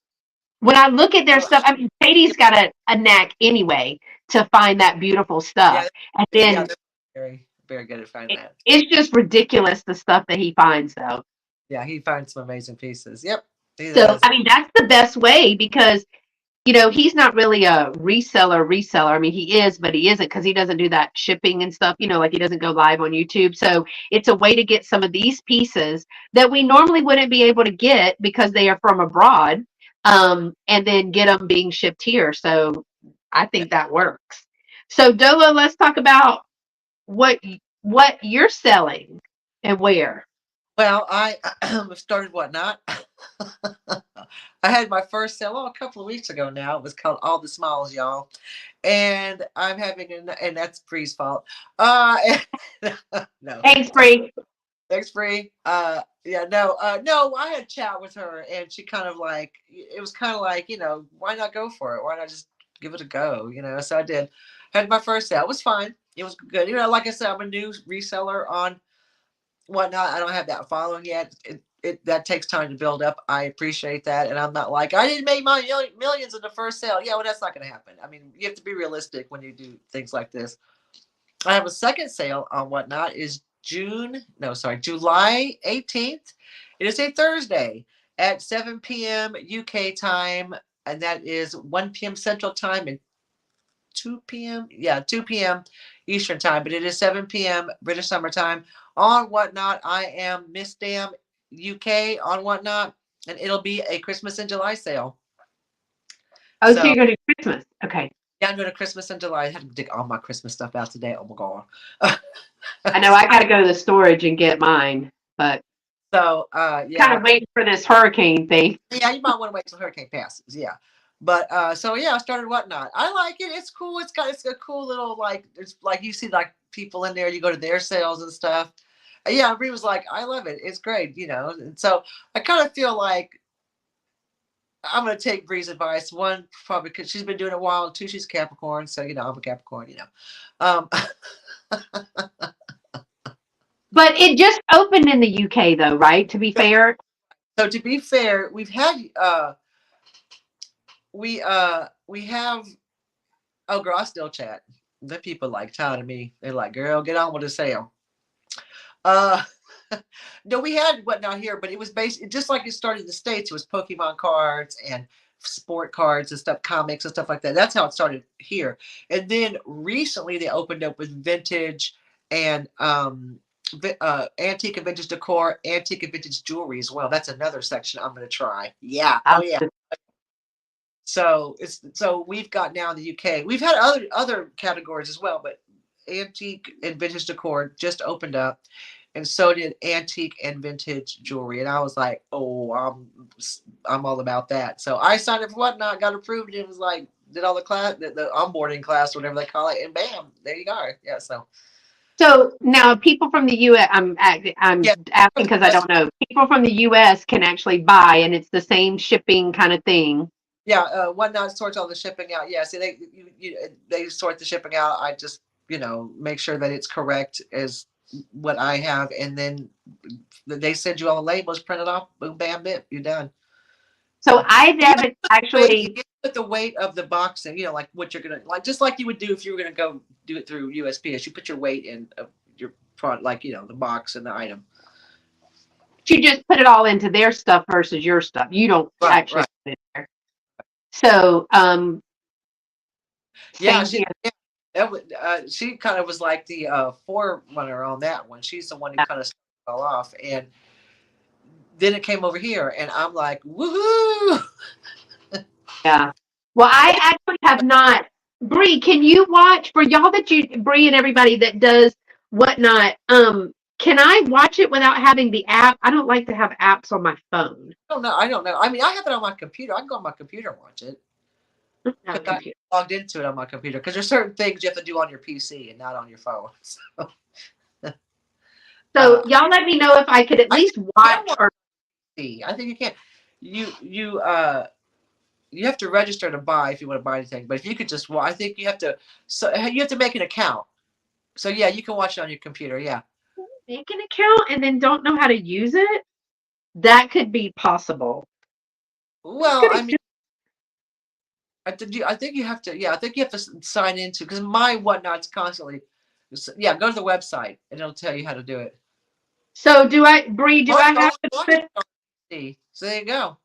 when I look at their stuff, I mean, Katie's got a knack anyway to find that beautiful Yeah, stuff. And yeah, then they're very, very good at finding that. it's just ridiculous the stuff that he finds, though. Yeah, he finds some amazing pieces. Yep, he So, does. I mean, that's the best way because, he's not really a reseller. I mean, he is, but he isn't because he doesn't do that shipping and stuff, like he doesn't go live on YouTube. So it's a way to get some of these pieces that we normally wouldn't be able to get because they are from abroad, and then get them being shipped here. So I Yeah. think that works. So Dolo, let's talk about what you're selling and where. Well, I started whatnot. I had my first sale a couple of weeks ago now. It was called All the Smiles, y'all. And I'm having and that's Bree's fault. Uh no. Thanks, Bree. Thanks, Bree. Yeah, no, no, I had a chat with her and she kind of like it was kind of like, why not go for it? Why not just give it a go? So I did. Had my first sale. It was fine. It was good. Like I said, I'm a new reseller on whatnot. I don't have that following yet. It that takes time to build up. I appreciate that, and I'm not like I didn't make my millions in the first sale. Yeah, well, that's not going to happen. I mean, you have to be realistic when you do things like this. I have a second sale on whatnot is July 18th. It is a Thursday at 7 p.m. UK time, and that is 1 p.m. Central time and 2 p.m. Yeah, 2 p.m. Eastern time, but it is 7 p.m. British Summer Time on Whatnot. I am Miss Dam UK on Whatnot, and it'll be a Christmas in July sale. Oh, so So you're going to do Christmas. Okay. yeah, I'm doing a Christmas in July. I had to dig all my Christmas stuff out today. Oh my god. I know I got to go to the storage and get mine, but so kind yeah, of waiting for this hurricane thing. yeah, you might want to wait till hurricane passes. Yeah. But so yeah, I started Whatnot. I like it. It's cool. It's a cool little like it's like you see like people in there, you go to their sales and stuff. Yeah, Bree was like, I love it. It's great. And so I kind of feel like I'm gonna take Bree's advice. One, probably because she's been doing it a while, and two, she's Capricorn, so I'm a Capricorn. Um But it just opened in the UK, though, right? To be fair. so to be fair, we have oh girl, I still chat. The people like tired of me. They're like, girl, get on with the sale. Uh, no, we had whatnot here, but it was based just like it started in the States. It was Pokemon cards and sport cards and stuff, comics and stuff like that. That's how it started here. And then recently they opened up with vintage and antique and vintage decor, antique and vintage jewelry as well. That's another section I'm going to try. Yeah. Oh Um, yeah. So we've got now in the UK. We've had other categories as well, but antique and vintage decor just opened up, and so did antique and vintage jewelry. And I was like, oh, I'm all about that. So I signed up for Whatnot, got approved, and it was like did all the class, the onboarding class, whatever they call it, and bam, there you go. Yeah. So so now, people from the US, I'm yeah, asking because I don't know. People from the US can actually buy, and it's the same shipping kind of thing. yeah. Whatnot sorts all the shipping out. Yeah. See, they sort the shipping out. I just make sure that it's correct as what I have, and then they send you all the labels printed off. Boom, bam, bit, you're done. So So I you haven't you actually. get to put the weight of the box and like what you're gonna like, just like you would do if you were gonna go do it through USPS. You put your weight in of your product, like the box and the item. You just put it all into their stuff versus your stuff. You don't Right, actually right. put it there. So, Yeah, same she here. yeah, she kind of was like the forerunner on that one. She's the one who kind of started it all off, and then it came over here, and I'm like, woohoo! Yeah. Well, I actually have not. Bree, can you watch for y'all Bree and everybody that does whatnot? Can I watch it without having the app? I don't like to have apps on my phone. I don't know. I don't know. I mean, I have it on my computer. I can go on my computer and watch it. Have a because I computer. logged into it on my computer. Because there's certain things you have to do on your PC and not on your phone. So, So y'all let me know if I could at I think least you can watch watch or TV. I think you can. You you have to register to buy if you want to buy anything. But if you could just watch, I think you have to. So you have to make an account. So yeah, you can watch it on your computer. Yeah. make an account and then don't know how to use it. That could be possible. That's Well, gonna I mean, I think you have to. Yeah, I think you have to sign into because my whatnot's constantly. Yeah, go to the website and it'll tell you how to do it. so do I Bree, do I Martha have only to watches put it on her PC, so there you go.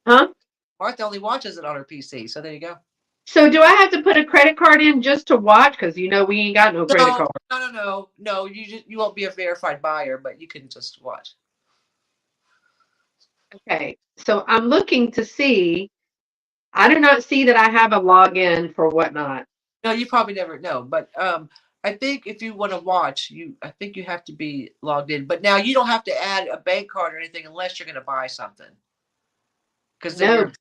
huh? Martha only watches it on her PC, so there you go. So do I have to put a credit card in just to watch? Because you know we ain't got no credit No, card. no. You won't be a verified buyer, but you can just watch. Okay. So I'm looking to see. I do not see that I have a login for whatnot. No, you probably never know, but I think if you want to watch, I think you have to be logged in. But now you don't have to add a bank card or anything unless you're going to buy something, because then No, you're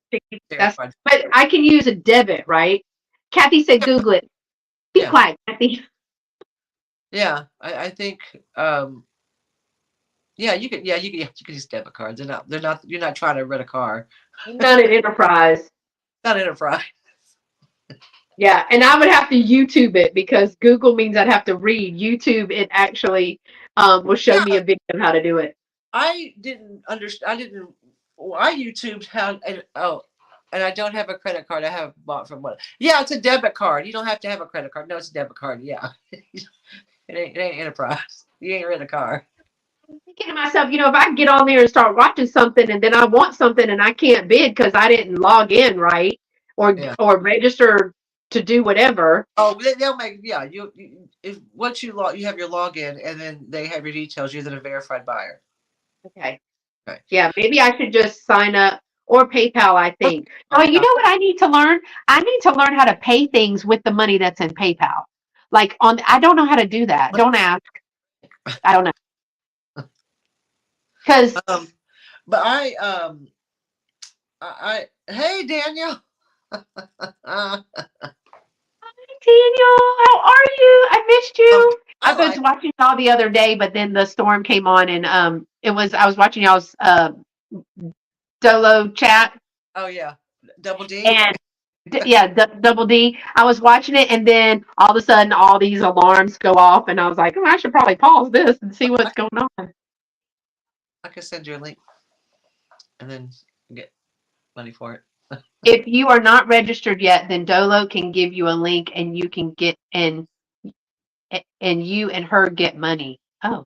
that's verified. but I can use a debit, right? Kathy said Yeah, Google it. Be yeah, quiet, Kathy. yeah. I think yeah, you can. Yeah, you can use debit cards. They're not. You're not trying to rent a car. Not an enterprise. Not enterprise. Yeah, and I would have to YouTube it because Google means I'd have to read. YouTube, it actually will show me a Yeah, video of how to do it. I didn't understand. I didn't. Well, I YouTubed how. And, oh, and I don't have a credit card. I have bought from one. Yeah, it's a debit card. You don't have to have a credit card. No, it's a debit card. Yeah, it ain't enterprise. You ain't rent a car. I'm thinking to myself, if I get on there and start watching something and then I want something and I can't bid because I didn't log in right Yeah. or register to do whatever. Oh, they'll make. Yeah, if once you have your login and then they have your details, you're then a verified buyer. Okay. Okay. Yeah, maybe I should just sign up or PayPal, I Or think. Oh, you know what I need to learn? I need to learn how to pay things with the money that's in PayPal. Like I don't know how to do that. Don't ask. I don't know. Because Um, but hey Daniel. uh, Daniel, how are you? I missed um, you. I I was like. watching y'all the other day, but then the storm came on and I was watching y'all's Dolo chat Oh yeah, Double D. and yeah, double D. I was watching it and then all of a sudden all these alarms go off and I was like, oh, I should probably pause this and see I, what's going on. I can send you a link and then get money for it. If you are not registered yet, then Dolo can give you a link and you can get and you and her get money. Oh,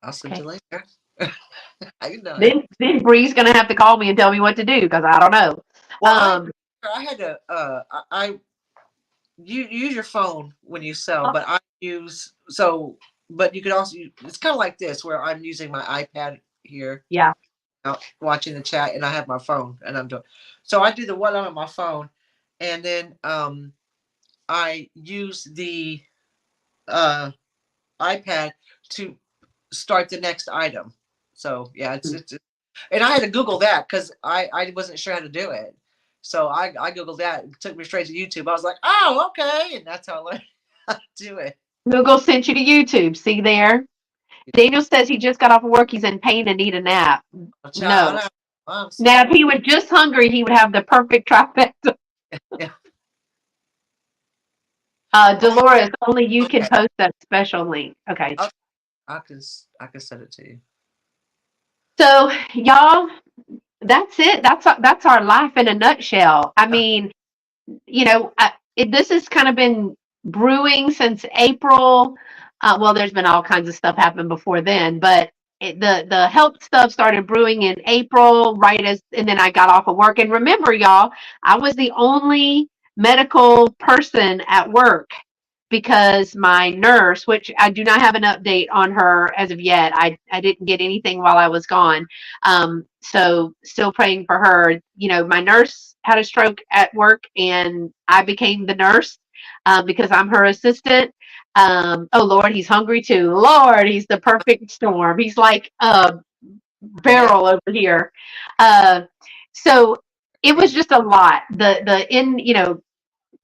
I'll send you okay. a link. How you doing? Then Bree's gonna have to call me and tell me what to do because I don't know. Well, I had to you use your phone when you sell, but I use so but you could also it's kind of like this where I'm using my iPad here yeah. out watching the chat and I have my phone and I'm doing so I do the one on my phone and then I use the uh iPad to start the next item. So yeah, it's and I had to Google that because I wasn't sure how to do it. So I Googled that. It took me straight to YouTube. I was like, oh, okay. And that's how I learned how to do it. Google sent you to YouTube. See there? Daniel says he just got off of work. He's in pain and need a nap. No. Child, I'm Now, if sorry. he was just hungry, he would have the perfect trifecta. Yeah. Oh, Dolores, only you can okay. post that special link. Okay. Okay. I can I can send it to you. So, y'all, that's it. That's our life in a nutshell. I mean, this has kind of been brewing since April. Well, there's been all kinds of stuff happen before then, but the health stuff started brewing in April, and then I got off of work. And remember, y'all, I was the only medical person at work because my nurse, which I do not have an update on her as of yet, I didn't get anything while I was gone. So still praying for her. My nurse had a stroke at work and I became the nurse because I'm her assistant. Oh Lord, he's hungry too. Lord, he's the perfect storm. He's like a Yeah. barrel over here. Uh, so it was just a lot. The in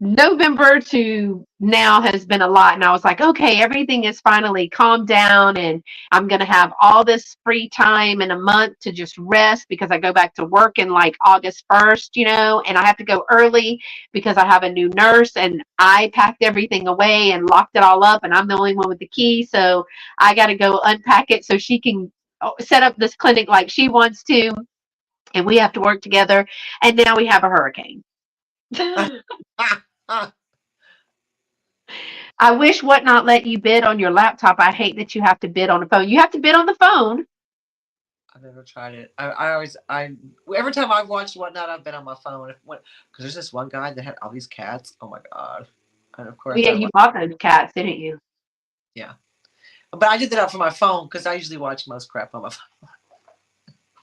November to now has been a lot. And I was like, okay, everything is finally calmed down and I'm going to have all this free time in a month to just rest because I go back to work in like August 1st, and I have to go early because I have a new nurse and I packed everything away and locked it all up and I'm the only one with the key. So I got to go unpack it so she can set up this clinic like she wants to. And we have to work together. And now we have a hurricane. I wish Whatnot let you bid on your laptop. I hate that you have to bid on the phone. You have to bid on the phone. I've never tried it. I always every time I've watched Whatnot, I've been on my phone. Because there's this one guy that had all these cats. Oh my god! And of Well, course yeah, I you watch. bought those cats, didn't you? Yeah, but I did that for my phone because I usually watch most crap on my phone.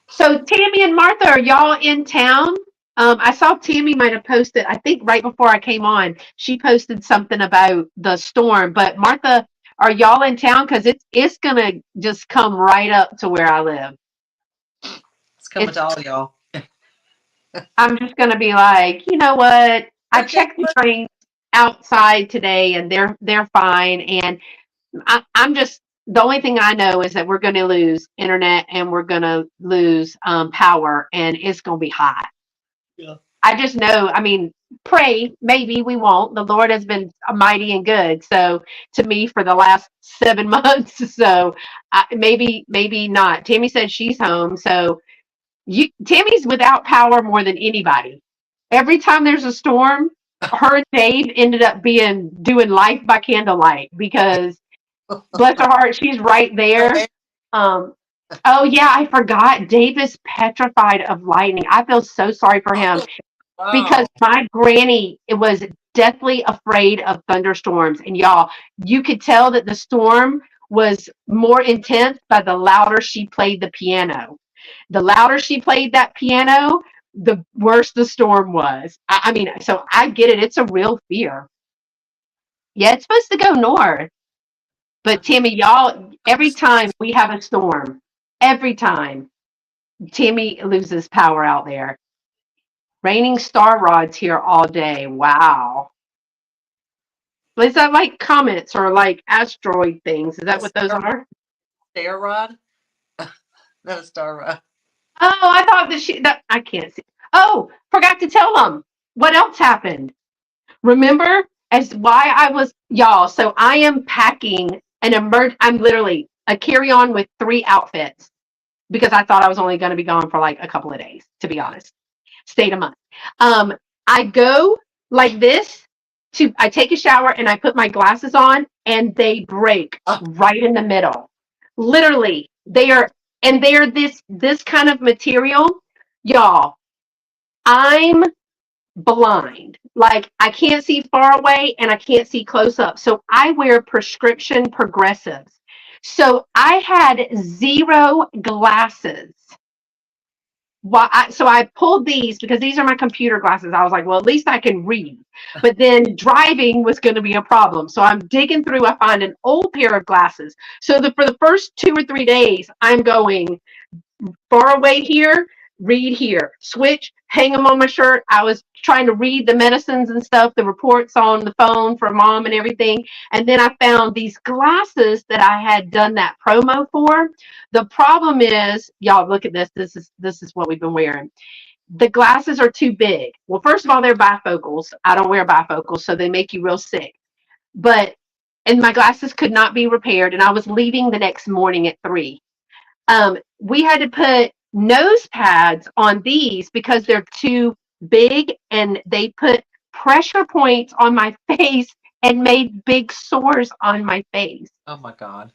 So Tammy and Martha, are y'all in town? I saw Tammy might have posted, I think right before I came on, she posted something about the storm. But Martha, are y'all in town? Because it's gonna just come right up to where I live. It's coming It's to all y'all. I'm just gonna be like, you know what? I Okay, checked the trains outside today and they're fine. And I'm just the only thing I know is that we're going to lose internet and we're going to lose power and it's going to be hot. yeah. I just know. I mean, pray maybe we won't. The Lord has been mighty and good. So to me for the last 7 months. So maybe not. Tammy said she's home. So Tammy's without power more than anybody. Every time there's a storm, her and Dave ended up doing life by candlelight because bless her heart, she's right Still there. there? Um, oh yeah, I forgot. Dave is petrified of lightning. I feel so sorry for him Oh because wow! my granny it was deathly afraid of thunderstorms, and y'all, you could tell that the storm was more intense by the louder she played the piano. The louder she played that piano, the worse the storm was. I mean, so I get it. It's a real fear. Yeah, it's supposed to go north. But Tammy, y'all, every time we have a storm, every time Tammy loses power out there. Raining star rods here all day. Wow. Is that like comets or like asteroid things? Is A that what those are? stair rod, not a star rod. Oh, I thought that I can't see. Oh, forgot to tell them what else happened. Remember as why I was y'all. So I am packing I'm literally a carry-on with 3 outfits because I thought I was only going to be gone for like a couple of days, to be Yeah. honest. Stayed a month. Um, I go like this I take a shower and I put my glasses on and they break Oh, right in the middle. Literally, they're this kind of material, y'all. I'm blind. Like I can't see far away and I can't see close up. So I wear prescription progressives. So I had zero glasses. So I pulled these because these are my computer glasses. I was like, well, at least I can read. But then driving was going to be a problem. So I'm digging through. I find an old pair of glasses. So for the first 2 or 3 days, I'm going far away here, read here, switch, hang them on my shirt. I was trying to read the medicines and stuff, the reports on the phone for mom and everything. And then I found these glasses that I had done that promo for. The problem is, y'all look at this. This is what we've been wearing. The glasses are too big. Well, first of all, they're bifocals. I don't wear bifocals, so they make you real sick. But and my glasses could not be repaired, and I was leaving the next morning at 3. We had to put nose pads on these because they're too big and they put pressure points on my face and made big sores on my face. oh my god!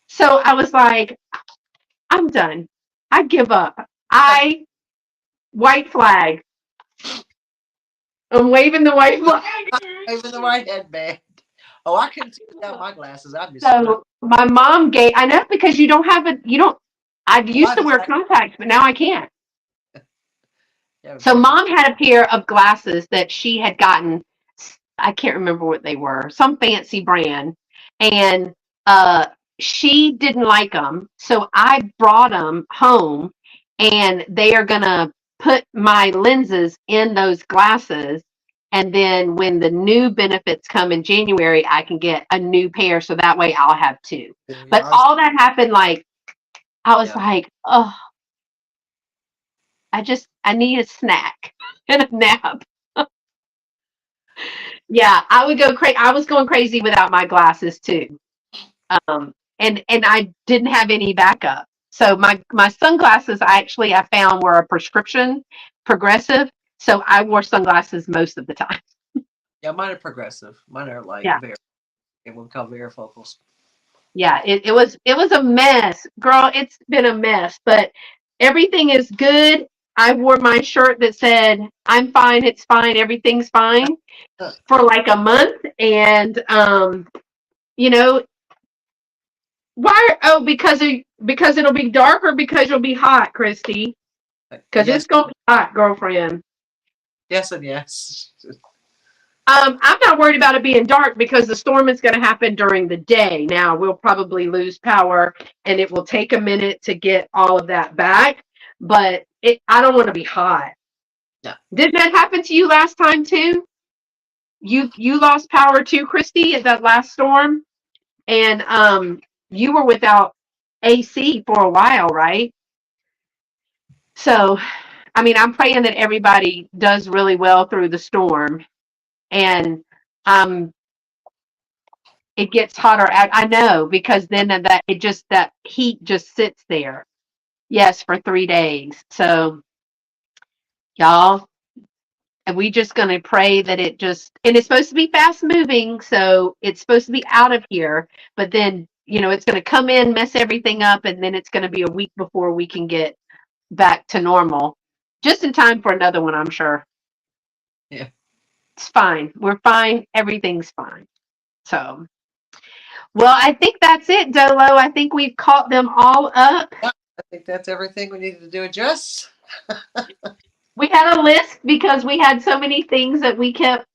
So I was like, I'm done. I give up. I white flag. I'm waving the white flag. Even the white headband. Oh, I couldn't see without my glasses. I'd be screwed. So my mom gave I know because you don't I used Why to does wear that? contacts, but now I can't. Yeah, So exactly. mom had a pair of glasses that she had gotten. I can't remember what they were, some fancy brand, and uh, she didn't like them. So I brought them home, and they are gonna put my lenses in those glasses. And then when the new benefits come in January, I can get a new pair. So that way I'll have two. But Yeah, all that happened, like, I was yeah. like, oh, I need a snack and a nap. Yeah, I would go crazy. I was going crazy without my glasses too. And I didn't have any backup. So my sunglasses I found were a prescription progressive. So I wore sunglasses most of the time. Yeah, mine are progressive. Mine are like Yeah. very, what we call varifocals. Yeah, it was a mess. Girl, it's been a mess, but everything is good. I wore my shirt that said, "I'm fine, it's fine, everything's fine" for like a month and you know, why because it'll be dark or because you'll be hot, Christy? Because Yes, it's gonna be hot, girlfriend. yes, and yes. I'm not worried about it being dark because the storm is going to happen during the day. Now we'll probably lose power, and it will take a minute to get all of that back. But I don't want to be hot. No. Did that happen to you last time too? You lost power too, Christy, at that last storm, and you were without AC for a while, right? So, I mean, I'm praying that everybody does really well through the storm, and um, it gets hotter. I know because then that heat just sits there. Yes, for 3 days. So y'all, and we just gonna pray that and it's supposed to be fast moving, so it's supposed to be out of here. But then it's gonna come in, mess everything up, and then it's gonna be a week before we can get back to normal. Just in time for another one, I'm sure. Yeah. It's fine. We're fine. Everything's fine. So. Well, I think that's it, Dolo. I think we've caught them all up. Yeah, I think that's everything we needed to do. Address. We had a list because we had so many things that we kept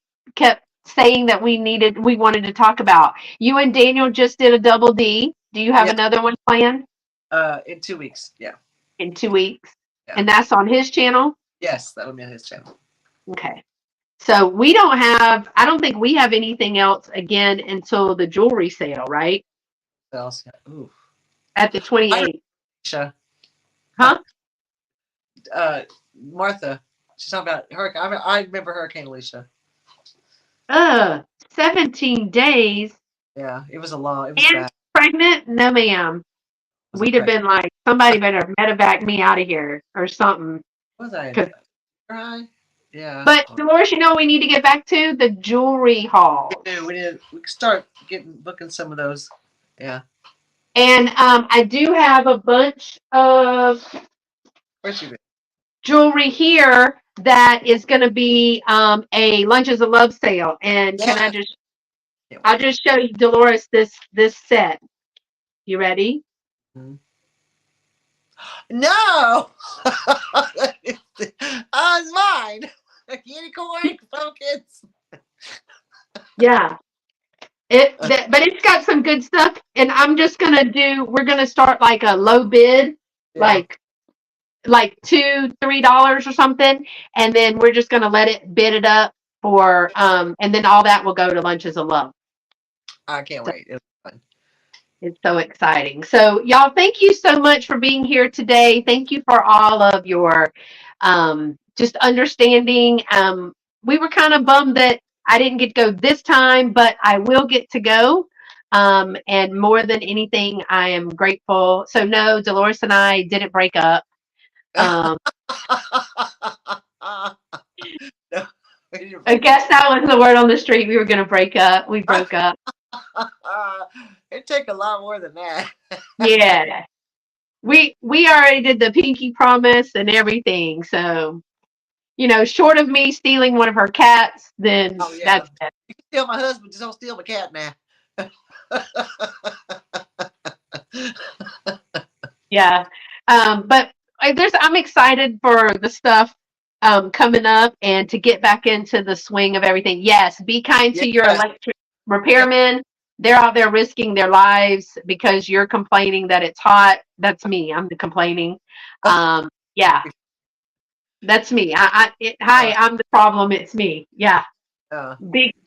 saying that we wanted to talk about. You and Daniel just did a double D. Do you have Yeah. another one planned In 2 weeks. Yeah. in 2 weeks? Yeah. And that's on his channel? Yes, that'll be on his channel. Okay. So I don't think we have anything else again until the jewelry sale, right? What else? Yeah. Ooh. At the I 28th. Alicia. Huh? Uh, Martha. She's talking about hurricane. I remember Hurricane Alicia. 17 days. Yeah, it was a long. It was And bad. pregnant? No, ma'am. Was it We'd have pregnant? been like, somebody better medevac me out of here or something. Was I in 'Cause- July? Yeah. But Dolores, we need to get back to the jewelry hauls. We can start booking some of those. Yeah. And I do have a bunch of Where's she been? jewelry here that is going to be a Lunches of Love sale. And Yeah. I'll just show you, Dolores, this set. You ready? Mhm. No. Oh, it's mine. Unicorn focus. Yeah. But it's got some good stuff, and we're gonna start like a low bid, Yeah. like $2-3 or something, and then we're just gonna let it bid it up for and then all that will go to Lunches of Love. I can't So wait. It's fun. it's so exciting. So y'all, thank you so much for being here today. Thank you for all of your just understanding. We were kind of bummed that I didn't get to go this time, but I will get to go. And more than anything, I am grateful. So no, Dolores and I didn't break up. Um, No, we didn't I break up. guess that was the word on the street. We were going to break up. We broke up. It take a lot more than that. Yeah. We already did the pinky promise and everything. So, short of me stealing one of her cats, then Oh yeah. that's it. You can steal my husband, just don't steal my cat now. Yeah. But I'm excited for the stuff coming up and to get back into the swing of everything. Yes, be kind to your Yes. electric repairmen. They're out there risking their lives because you're complaining that it's hot. That's me. I'm the complaining. Yeah. That's me. Uh, Hi, I'm the problem. It's me. Yeah. uh,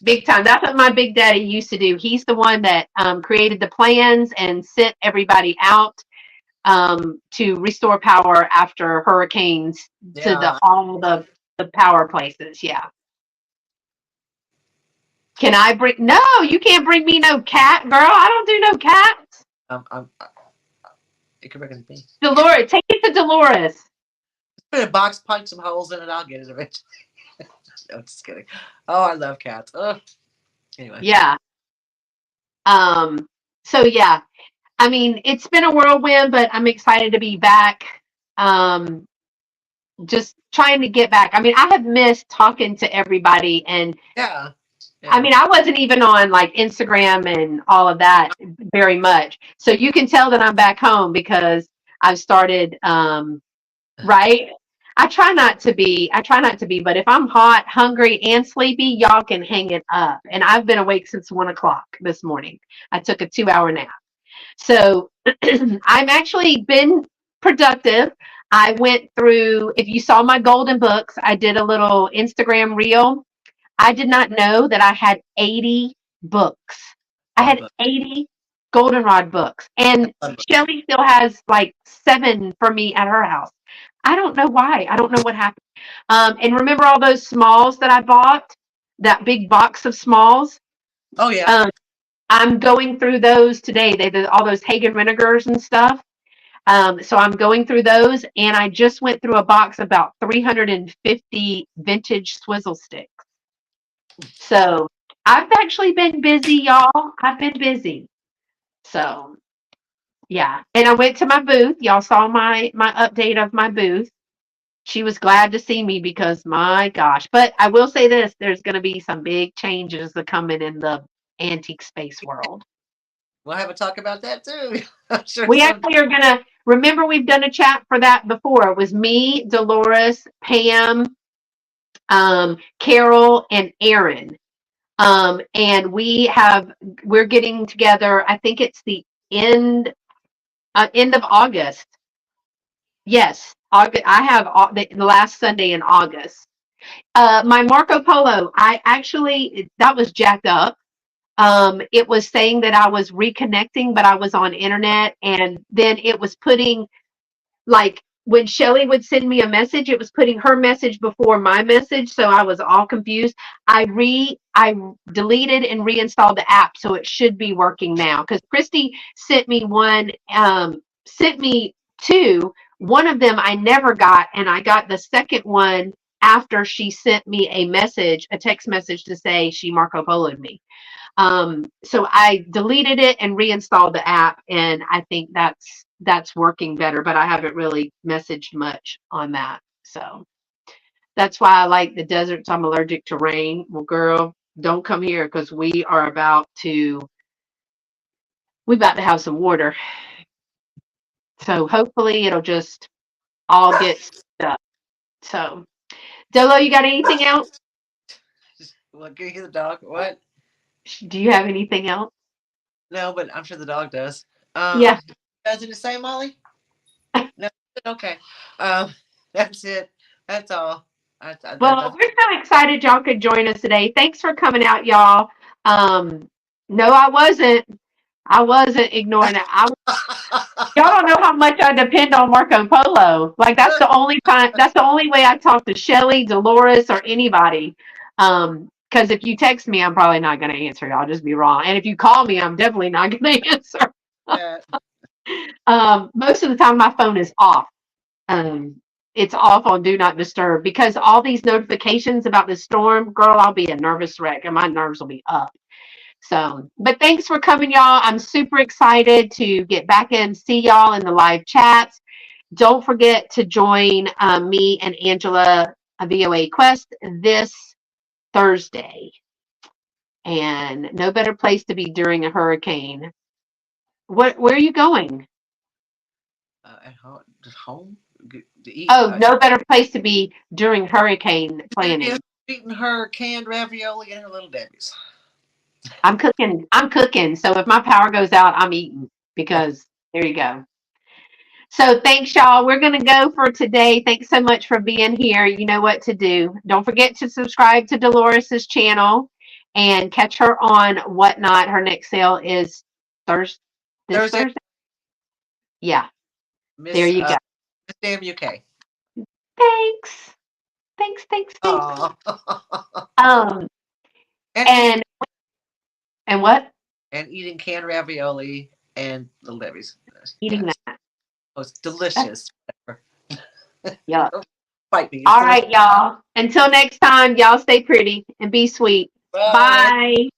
Big time. That's what my big daddy used to do. He's the one that created the plans and sent everybody out to restore power after hurricanes to yeah. all the power places. Yeah. Can I bring? No, you can't bring me no cat, girl. I don't do no cats. It could reckon me. Dolores, take it to Dolores. Put a box, punch some holes in it. I'll get it eventually. No, just kidding. Oh, I love cats. Oh, anyway. Yeah. Um. So yeah, I mean, it's been a whirlwind, but I'm excited to be back. Um. Just trying to get back. I mean, I have missed talking to everybody, and Yeah, I yeah. mean, I wasn't even on like Instagram and all of that very much. So you can tell that I'm back home because I've started right. I try not to be, but if I'm hot, hungry, and sleepy, y'all can hang it up. And I've been awake since 1 o'clock this morning. I took a 2 hour nap. So I've actually been productive. I went through, if you saw my golden books, I did a little Instagram reel. I did not know that I had 80 books. I Lot of had books. 80 goldenrod books. And Lot of books. Shelly still has like 7 for me at her house. I don't know why. I don't know what happened. And remember all those smalls that I bought? That big box of smalls? Oh yeah. Um, I'm going through those today. All those Hagen Renegers and stuff. So I'm going through those, and I just went through a box of about 350 vintage swizzle sticks. So I've actually been busy, y'all. I've been busy. So yeah. And I went to my booth. Y'all saw my update of my booth. She was glad to see me because my gosh. But I will say this, there's gonna be some big changes that coming in the antique space world. We'll have a talk about that too. I'm sure We someday. actually are gonna remember we've done a chat for that before. It was me, Dolores, Pam, Carol, and Aaron. And we're getting together. I think it's the end of August. Yes, August. I have the last Sunday in August. My Marco Polo. I actually that was jacked up. It was saying that I was reconnecting, but I was on internet, and then it was putting like when Shelly would send me a message, it was putting her message before my message, so I was all confused. I deleted and reinstalled the app, so it should be working now. Because Christy sent me sent me two. One of them I never got, and I got the second one after she sent me a text message to say she Marco Polo'd me. So I deleted it and reinstalled the app, and I think that's working better. But I haven't really messaged much on that, so that's why I like the deserts. I'm allergic to rain. Well, girl, don't come here because we about to have some water. So hopefully it'll just all get stuck. So Dolo, you got anything else? What? Can you hear the dog? What? Do you have anything else? No, but I'm sure the dog does. Yeah. Does it the same, Molly? No. Okay. Um, that's it. That's all. Well, we're so excited y'all could join us today. Thanks for coming out, y'all. No, I wasn't. I wasn't ignoring it. Y'all don't know how much I depend on Marco Polo. Like that's the only time. That's the only way I talk to Shelly, Dolores, or anybody. Because if you text me, I'm probably not going to answer. I'll just be wrong. And if you call me, I'm definitely not going to answer. Yeah. Most of the time, my phone is off. Um, it's off on do not disturb because all these notifications about the storm, girl, I'll be a nervous wreck and my nerves will be up. So, but thanks for coming, y'all. I'm super excited to get back and see y'all in the live chats. Don't forget to join me and Angela VOA Quest this Thursday. And no better place to be during a hurricane. Where are you going? At home, just home to eat. Oh, no better place to be during hurricane Yeah, planning. eating her canned ravioli and her little Debbie's. I'm cooking. I'm cooking. So if my power goes out, I'm eating because there you go. So thanks, y'all. We're going to go for today. Thanks so much for being here. You know what to do. Don't forget to subscribe to Dolores's channel and catch her on Whatnot. Her next sale is Thursday. This Thursday, Thursday? Yeah. There Miss you go. Miss Damn UK. Thanks. Thanks, thanks, thanks. Oh, Um, and eating and what? canned ravioli and the levies. Eating Yes, that. oh, it's That's delicious. yuck. Don't fight me. It's All delicious. right, y'all. Until next time, y'all stay pretty and be sweet. Bye. Bye.